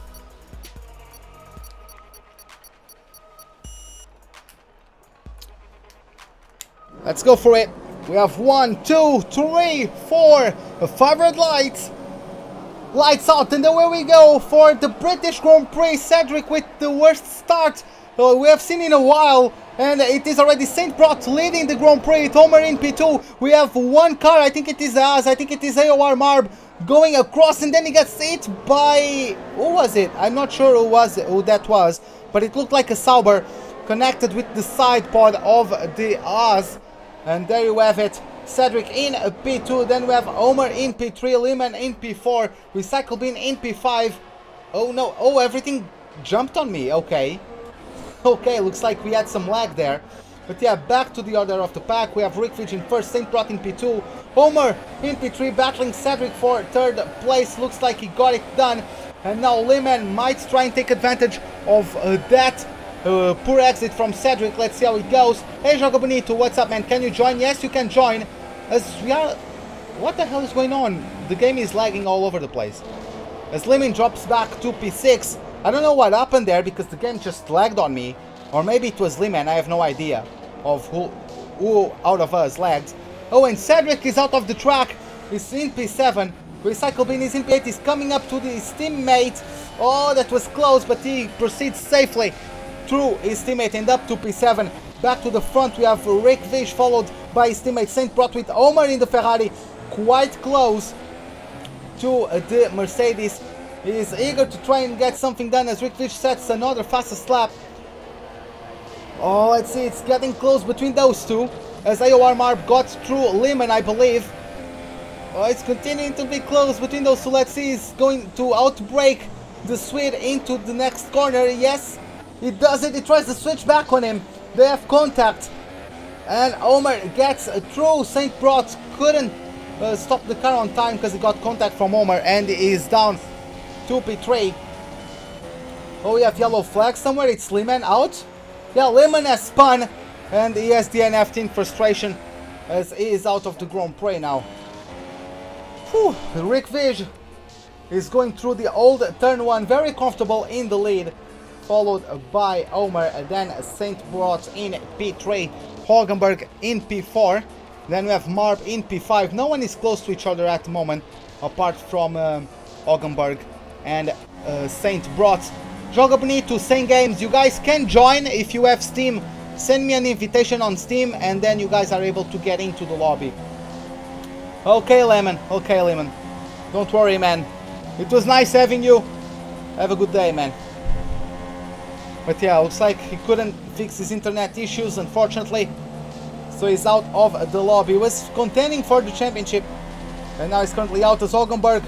Let's go for it. We have 1, 2, 3, 4, 5 red lights. Lights out, and away we go for the British Grand Prix. Cedric with the worst start we have seen in a while, and it is already Saint Brot leading the Grand Prix. Homer in P2. We have one car, I think it is us, I think it is AOR Marb going across, and then he gets hit by, who was it? I'm not sure who that was, but it looked like a Sauber connected with the side pod of the Oz. And there you have it, Cedric in P2, then we have Homer in P3, Lehman in P4, Recycle Bin in P5. Oh no, oh, everything jumped on me, okay. Okay, looks like we had some lag there. But yeah, back to the order of the pack. We have Rick Fitch in first, Saint Brot in P2, Homer in P3, battling Cedric for third place. Looks like he got it done. And now Lehman might try and take advantage of that poor exit from Cedric. Let's see how it goes. Hey Jogo Bonito, what's up man? Can you join? Yes, you can join. As we are... What the hell is going on? The game is lagging all over the place. As Lehman drops back to P6. I don't know what happened there because the game just lagged on me. Or maybe it was Lehman, I have no idea of who out of us lagged. Oh, and Cedric is out of the track. He's in P7. Recycle Bin is in P8. He's coming up to his teammate. Oh, that was close, but he proceeds safely through his teammate and up to P7. Back to the front, we have Rick Vish followed by his teammate Saint Brot with Homer in the Ferrari. Quite close to the Mercedes. He is eager to try and get something done as Rick Vish sets another fastest lap. Oh, let's see, it's getting close between those two. As AOR Marb got through Lehman, I believe. Oh, it's continuing to be close between those two. Let's see, he's going to outbreak the Swede into the next corner. Yes, he does it. He tries to switch back on him. They have contact. And Omer gets through. St. Brot couldn't stop the car on time because he got contact from Omer, and he is down to P3. Oh, we have yellow flag somewhere. It's Lehman out. Yeah, Lehman has spun, and he has DNF'd in frustration as he is out of the Grand Prix now. Whew. Rick Vij is going through the old turn 1, very comfortable in the lead, followed by Omer, and then St. Brot in P3, Hogenberg in P4, then we have Marb in P5. No one is close to each other at the moment, apart from Hogenberg and St. Brot. Joga bonito, same games. You guys can join if you have Steam. Send me an invitation on Steam, and then you guys are able to get into the lobby. Okay, Lemon. Okay, Lemon. Don't worry, man. It was nice having you. Have a good day, man. But yeah, looks like he couldn't fix his internet issues, unfortunately. So he's out of the lobby. He was contending for the championship, and now he's currently out as Hogenberg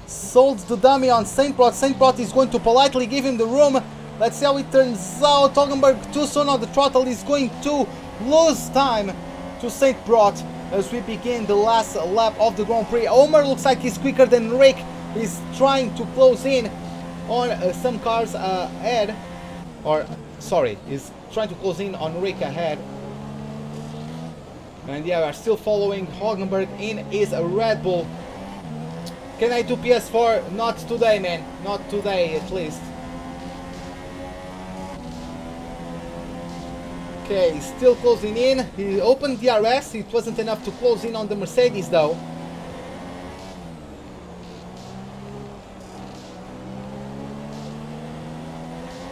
sold the dummy on St. Brot. St. Brot is going to politely give him the room. Let's see how it turns out. Hogenberg too soon on the throttle is going to lose time to St. Brot as we begin the last lap of the Grand Prix. Omer looks like he's quicker than Rick. He's trying to close in on some cars ahead. Or, sorry, he's trying to close in on Rick ahead. And yeah, we're still following Hogenberg in his Red Bull. Can I do PS4? Not today, man. Not today, at least. Okay, still closing in. He opened the RS. It wasn't enough to close in on the Mercedes, though.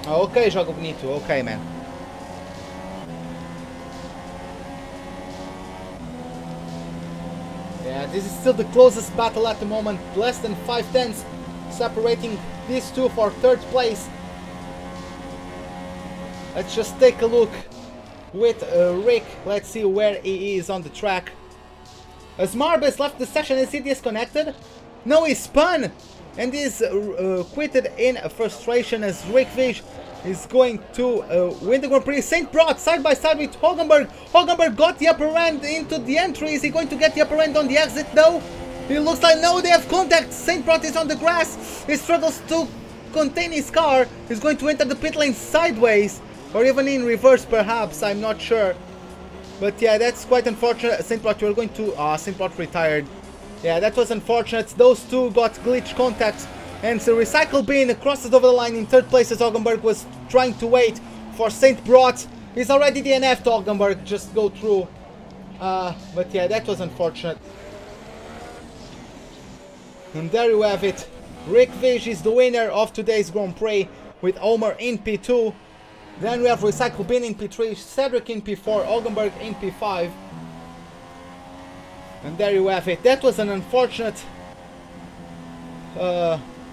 Okay, jogo bonito. Okay, man. Yeah, this is still the closest battle at the moment. Less than 5 tenths separating these two for third place. Let's just take a look with Rick. Let's see where he is on the track. As Marbus left the session, is he disconnected? No, he spun and is quitted in frustration as Rick Vij is going to win the Grand Prix. St. Brot side by side with Hogenberg. Hogenberg got the upper end into the entry. Is he going to get the upper end on the exit though? It looks like no, they have contact. St. Brot is on the grass. He struggles to contain his car. He's going to enter the pit lane sideways, or even in reverse perhaps, I'm not sure. But yeah, that's quite unfortunate. St. Brot, you're going to... St. Brot retired. Yeah, that was unfortunate. Those two got glitch contacts. And the recycle bin crosses over the line in third place as Hogenberg was trying to wait for St. Brot. He's already DNF'd. Hogenberg just go through. But yeah, that was unfortunate. And there you have it. Rick Vij is the winner of today's Grand Prix with Omer in P2. Then we have Recycle Bin in P3, Cedric in P4, Hogenberg in P5. And there you have it. That was an unfortunate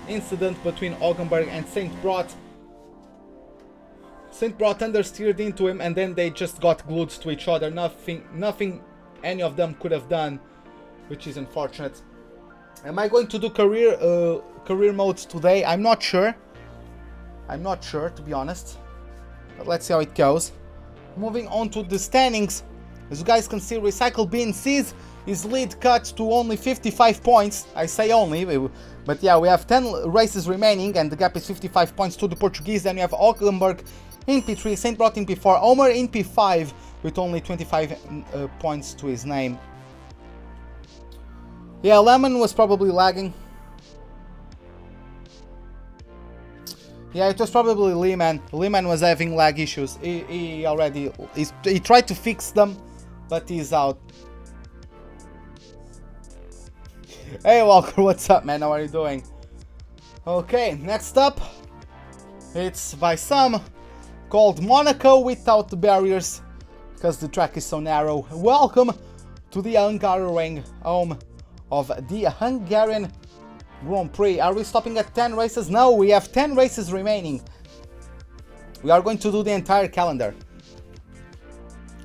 incident between Hogenberg and St. Brot. St. Brot understeered into him, and then they just got glued to each other. Nothing any of them could have done, which is unfortunate. Am I going to do career modes today? I'm not sure. I'm not sure, to be honest. But let's see how it goes. Moving on to the standings. As you guys can see, Recycle Bin sees his lead cut to only 55 points. I say only, but yeah, we have 10 races remaining and the gap is 55 points to the Portuguese. Then we have Hogenberg in P3, St. Brot in P4, Omer in P5 with only 25 points to his name. Yeah, Lemon was probably lagging. Yeah, it was probably Lehman. Lehman was having lag issues. He tried to fix them, but he's out. Hey Walker, what's up, man? How are you doing? Okay, next up, it's by some called Monaco without the barriers because the track is so narrow. Welcome to the Hungaroring, home of the Hungarian Grand Prix. Are we stopping at 10 races? No, we have 10 races remaining. We are going to do the entire calendar.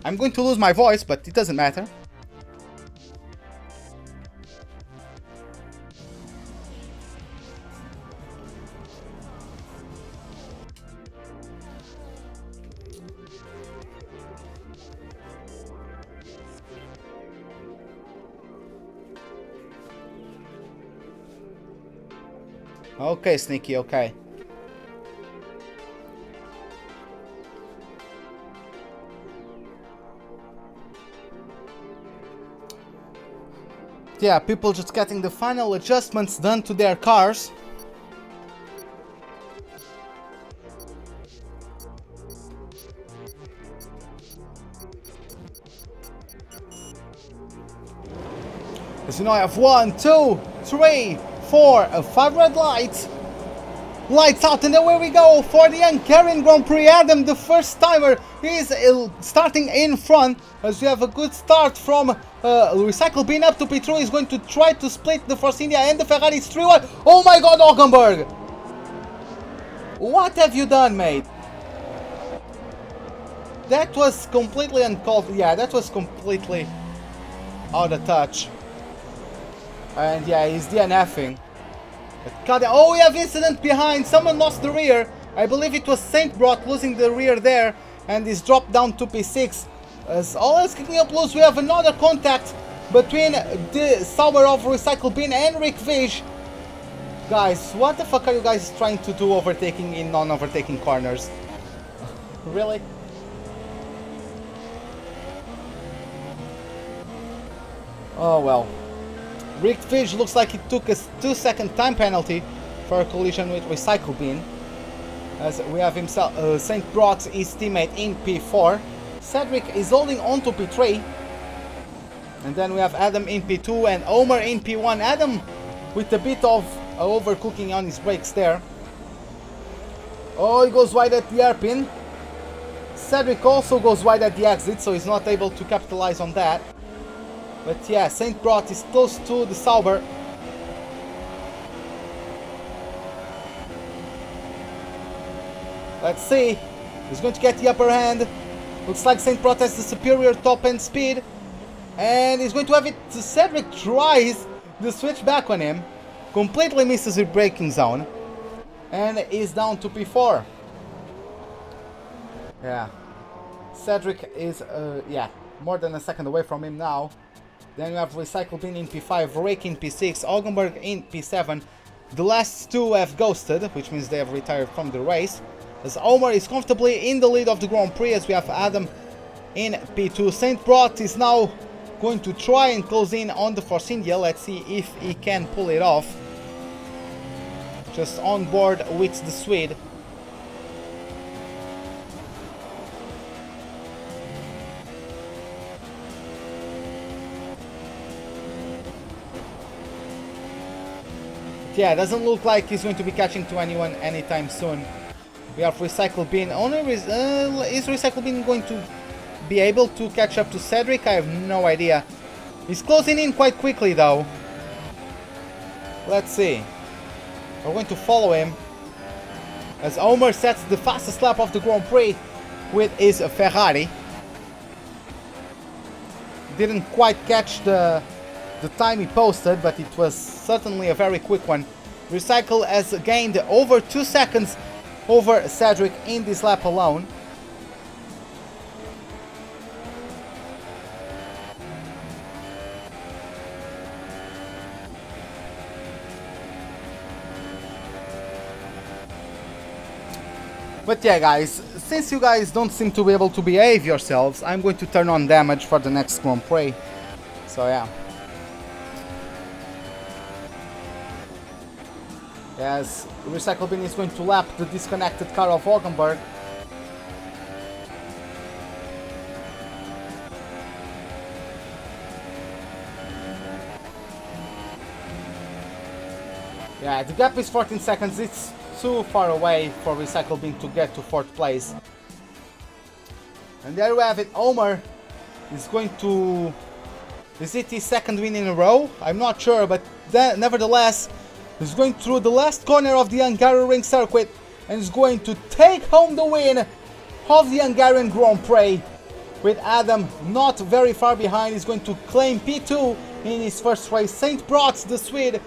I'm going to lose my voice, but it doesn't matter. Okay, Sneaky, okay. Yeah, people just getting the final adjustments done to their cars. As you know, I have 1, 2, 3, 4, 5 red lights. Lights out, and away we go for the Hungarian Grand Prix. Adam, the first timer, is starting in front. As we have a good start from Recycle Bin up to P3. He's going to try to split the Force India and the Ferrari. It's 3-1. Oh my god, Hulkenberg! What have you done, mate? That was completely uncalled. Yeah, that was completely out of touch. And yeah, he's DNFing. Oh, we have incident behind. Someone lost the rear. I believe it was Saint Brot losing the rear there, and he's dropped down to P6. As all is kicking up loose, we have another contact between the Sauber of Recycle Bin and Rick Fish. Guys, what the fuck are you guys trying to do overtaking in non-overtaking corners? Really? Oh well. Rick Fish looks like he took a 2-second time penalty for a collision with Recycle Bin. As we have himself, Saint Brot, his teammate, in P4. Cedric is holding on to P3. And then we have Adam in P2 and Omer in P1. Adam with a bit of overcooking on his brakes there. Oh, he goes wide at the hairpin. Cedric also goes wide at the exit, so he's not able to capitalize on that. But yeah, Saint Brot is close to the Sauber. Let's see. He's going to get the upper hand. Looks like Saint Brot has the superior top end speed. And he's going to have it. Cedric tries the switch back on him. Completely misses the braking zone. And is down to P4. Yeah. Cedric is, yeah, more than a second away from him now. Then we have Recycle Bin in P5, Rake in P6, Hulkenberg in P7. The last two have ghosted, which means they have retired from the race. As Omer is comfortably in the lead of the Grand Prix, as we have Adam in P2. Saint Brot is now going to try and close in on the Force India. Let's see if he can pull it off. Just on board with the Swede. Yeah, doesn't look like he's going to be catching to anyone anytime soon. We have Recycle Bin. Is Recycle Bin going to be able to catch up to Cedric? I have no idea. He's closing in quite quickly though. Let's see. We're going to follow him as Omer sets the fastest lap of the Grand Prix with his Ferrari. Didn't quite catch the time he posted, but it was certainly a very quick one. Recycle has gained over 2 seconds over Cedric in this lap alone. But yeah guys, since you guys don't seem to be able to behave yourselves, I'm going to turn on damage for the next Grand Prix. So yeah. Yes, Recycle Bin is going to lap the disconnected car of Hulkenberg. Yeah, the gap is 14 seconds. It's too far away for Recycle Bin to get to 4th place. And there we have it. Omer is going to... Is it his 2nd win in a row? I'm not sure, but nevertheless, he's going through the last corner of the Hungarian Ring Circuit and is going to take home the win of the Hungarian Grand Prix. With Adam not very far behind, he's going to claim P2 in his first race. Saint Brot, the Swede,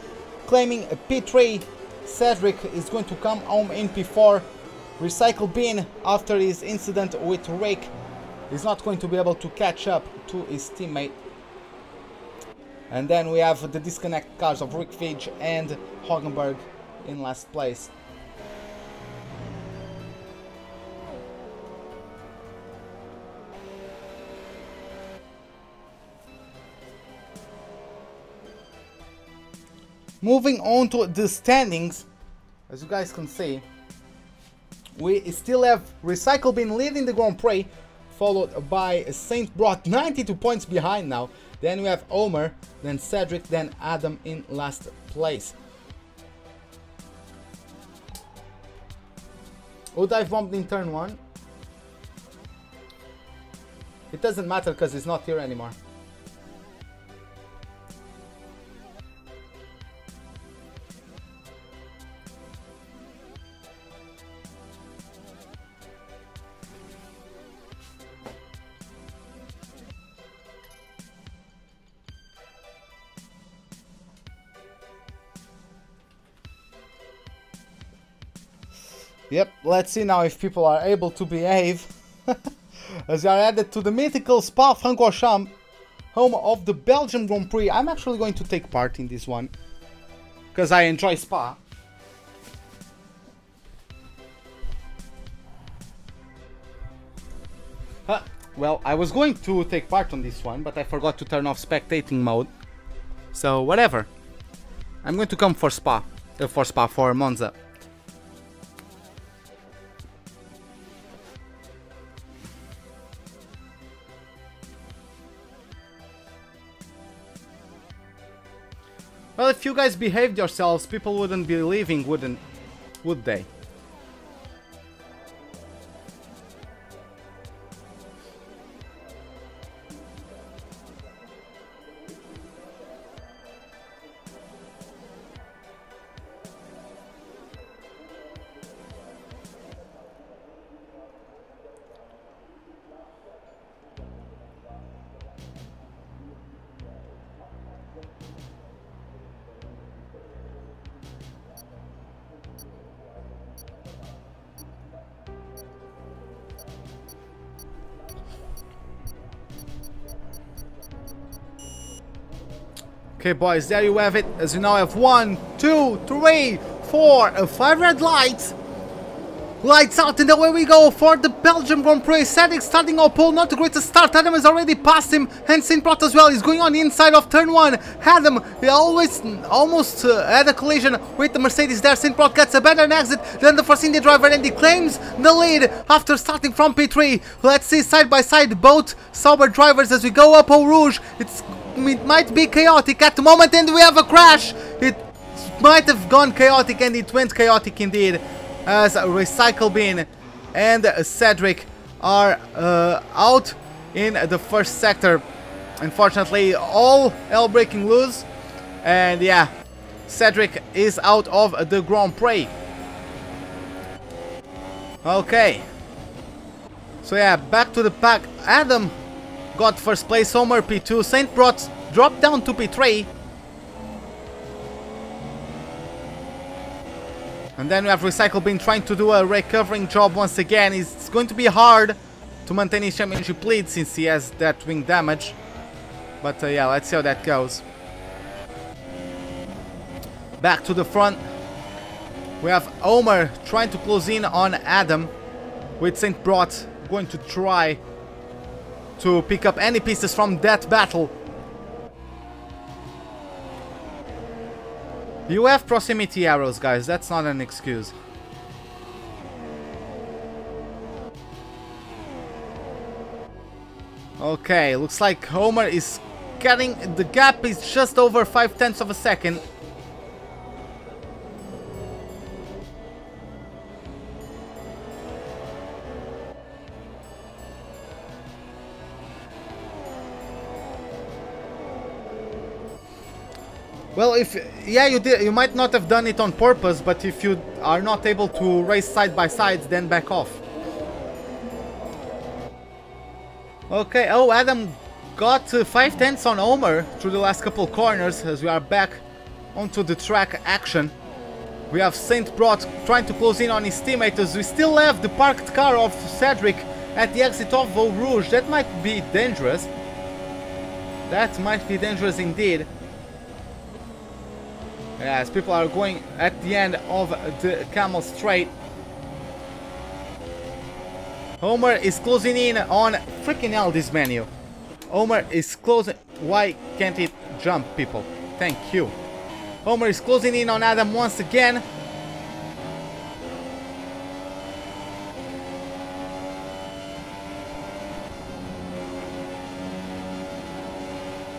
claiming P3. Cedric is going to come home in P4. Recycle Bin, after his incident with Rick, is not going to be able to catch up to his teammate. And then we have the disconnect cars of Rick Fidge and Hulkenberg in last place. Moving on to the standings, as you guys can see, we still have Recycle Bin leading the Grand Prix, followed by Saint Brought 92 points behind now. Then we have Omer, then Cedric, then Adam in last place. Dive bombed in turn 1. It doesn't matter because he's not here anymore. Yep, let's see now if people are able to behave. As they are added to the mythical Spa-Francorchamps, home of the Belgium Grand Prix. I'm actually going to take part in this one, because I enjoy Spa. Well, I was going to take part on this one, but I forgot to turn off spectating mode. So, whatever. I'm going to come for for Monza. Well, if you guys behaved yourselves, people wouldn't be leaving, would they? Okay, boys, there you have it. As you now have 1, 2, 3, 4, 5 red lights. Lights out, and away we go for the Belgium Grand Prix. Cedric starting our pole, not a great start. Adam has already passed him, and Saint Prot as well. He's going on the inside of turn 1. Adam, he almost had a collision with the Mercedes there. Saint Prot gets a better exit than the Force India driver, and he claims the lead after starting from P3. Let's see side by side both Sauber drivers as we go up Eau Rouge. It might be chaotic at the moment, and we have a crash. It might have gone chaotic, and it went chaotic indeed, as Recycle Bin and Cedric are out in the first sector. Unfortunately, all hell breaking loose, and yeah, Cedric is out of the Grand Prix. Okay, so yeah, back to the pack. Adam got first place, Homer P2, Saint Prot dropped down to P3. And then we have Recycle Bin trying to do a recovering job once again. It's going to be hard to maintain his championship lead since he has that wing damage. But yeah, let's see how that goes. Back to the front. We have Homer trying to close in on Adam, with Saint Prot going to try to pick up any pieces from that battle. You have proximity arrows, guys, that's not an excuse. Okay, looks like Homer is getting, the gap is just over 0.5 of a second. Well, yeah, you might not have done it on purpose, but if you are not able to race side by sides, then back off. Okay, oh, Adam got 0.5 on Homer through the last couple corners as we are back onto the track action. We have Saint Prot trying to close in on his teammate as we still have the parked car of Cedric at the exit of Eau Rouge. That might be dangerous. That might be dangerous indeed. As people are going at the end of the Camel Straight. Homer is closing in on freaking hell this menu. Homer is closing. Why can't it jump, people? Thank you. Homer is closing in on Adam once again.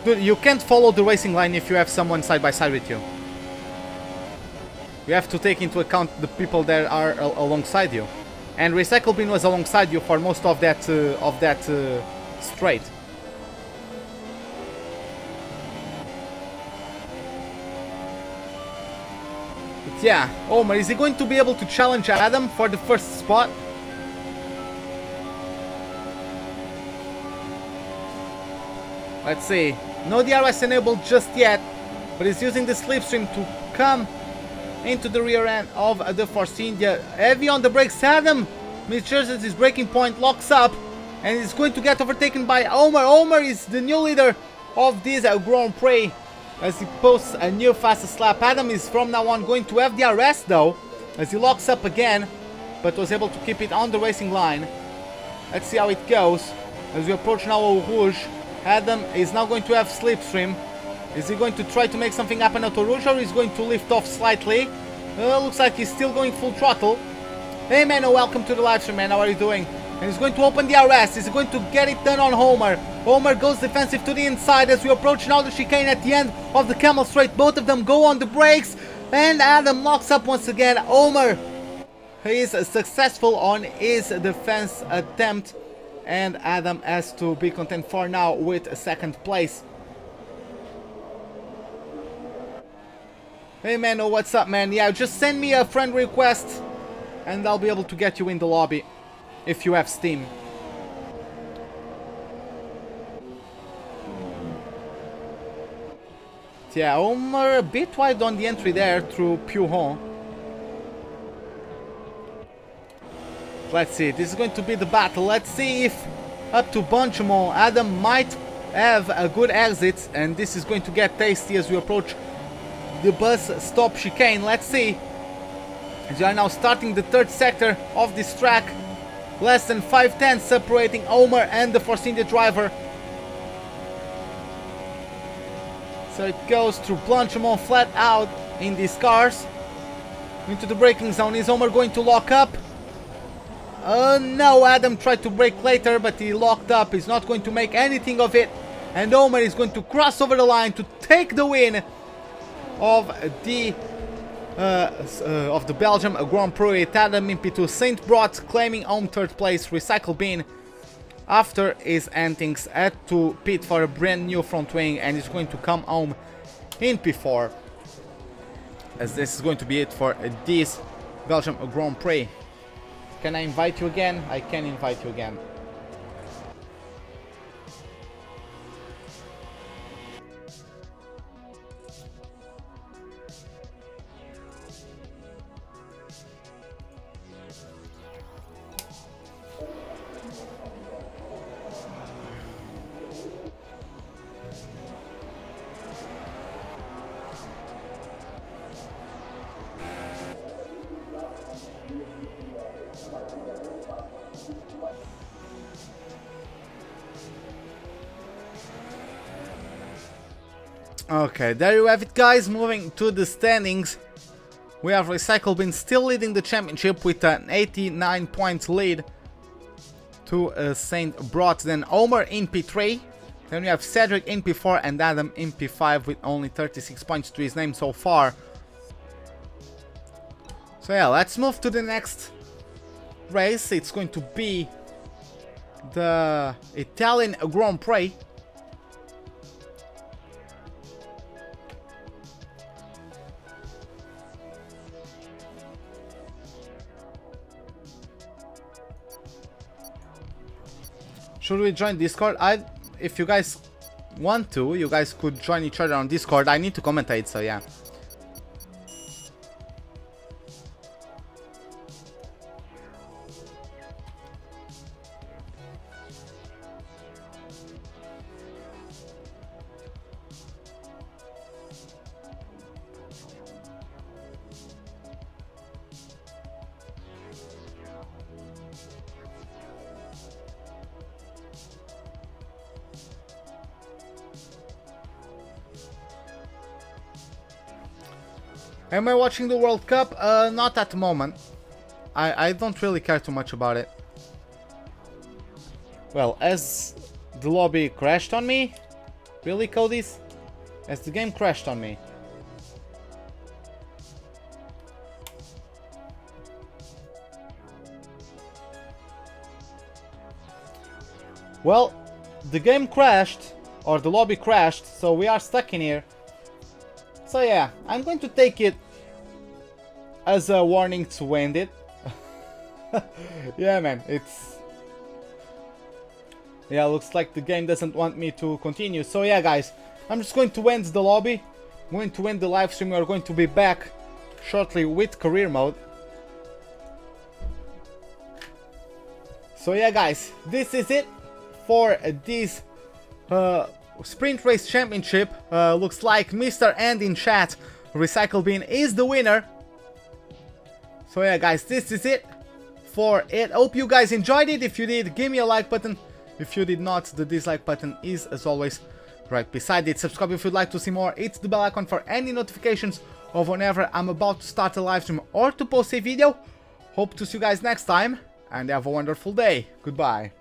Dude, you can't follow the racing line if you have someone side by side with you. You have to take into account the people that are alongside you. And Recycle Bin was alongside you for most of that straight. But yeah, Homer, is he going to be able to challenge Adam for the first spot? Let's see. No DRS enabled just yet, but he's using the slipstream to come into the rear end of the Force India. Heavy on the brakes, Adam misjudges his braking point, locks up, and is going to get overtaken by Homer. Homer is the new leader of this Grand Prix as he posts a new fastest lap. Adam is from now on going to have DRS though, as he locks up again, but was able to keep it on the racing line. Let's see how it goes as we approach now Eau Rouge. Adam is now going to have slipstream. Is he going to try to make something happen at Eau Rouge, or is going to lift off slightly? Looks like he's still going full throttle. Hey man, welcome to the live stream, man. How are you doing? And he's going to open the DRS. Is he going to get it done on Homer? Homer goes defensive to the inside as we approach now the chicane at the end of the Camel Straight. Both of them go on the brakes, and Adam locks up once again. Homer is successful on his defense attempt, and Adam has to be content for now with second place. Hey man, what's up, man? Yeah, just send me a friend request and I'll be able to get you in the lobby if you have Steam. Yeah, Homer a bit wide on the entry there through Pujon. Let's see, this is going to be the battle. Let's see if up to Benjamin, Adam might have a good exit, and this is going to get tasty as we approach the bus stop chicane. Let's see. We are now starting the third sector of this track. Less than 5 tenths separating Homer and the Force India driver. So it goes through Blanchimont flat out in these cars. Into the braking zone. Is Homer going to lock up? No, Adam tried to brake later, but he locked up. He's not going to make anything of it. And Homer is going to cross over the line to take the win of the Belgium Grand Prix. Adam in P2. Saint Brot claiming home third place. Recycle Bin, after his antics, had to pit for a brand new front wing and is going to come home in P4. As this is going to be it for this Belgium Grand Prix. Can I invite you again? I can invite you again. Okay, there you have it, guys. Moving to the standings, we have Recycle Bin still leading the championship with an 89-point lead to Saint Brot. Then Homer in P3. Then we have Cedric in P4 and Adam in P5 with only 36 points to his name so far. So yeah, let's move to the next race. It's going to be the Italian Grand Prix. Should we join Discord? If you guys want to, you guys could join each other on Discord. I need to commentate, so yeah. Am I watching the World Cup? Not at the moment. I don't really care too much about it. Well, as the lobby crashed on me. Really, Codys? As the game crashed on me. Well, the game crashed, or the lobby crashed, so we are stuck in here. So yeah, I'm going to take it as a warning to end it. Yeah, man, it's... Yeah, looks like the game doesn't want me to continue. So yeah, guys, I'm just going to end the lobby. I'm going to end the live stream. We're going to be back shortly with career mode. So yeah, guys, this is it for this Sprint Race Championship. Looks like Mr. End in chat, Recycle Bin, is the winner. So yeah, guys, this is it for it. Hope you guys enjoyed it. If you did, give me a like button. If you did not, the dislike button is, as always, right beside it. Subscribe if you'd like to see more. Hit the bell icon for any notifications of whenever I'm about to start a live stream or to post a video. Hope to see you guys next time, and have a wonderful day. Goodbye.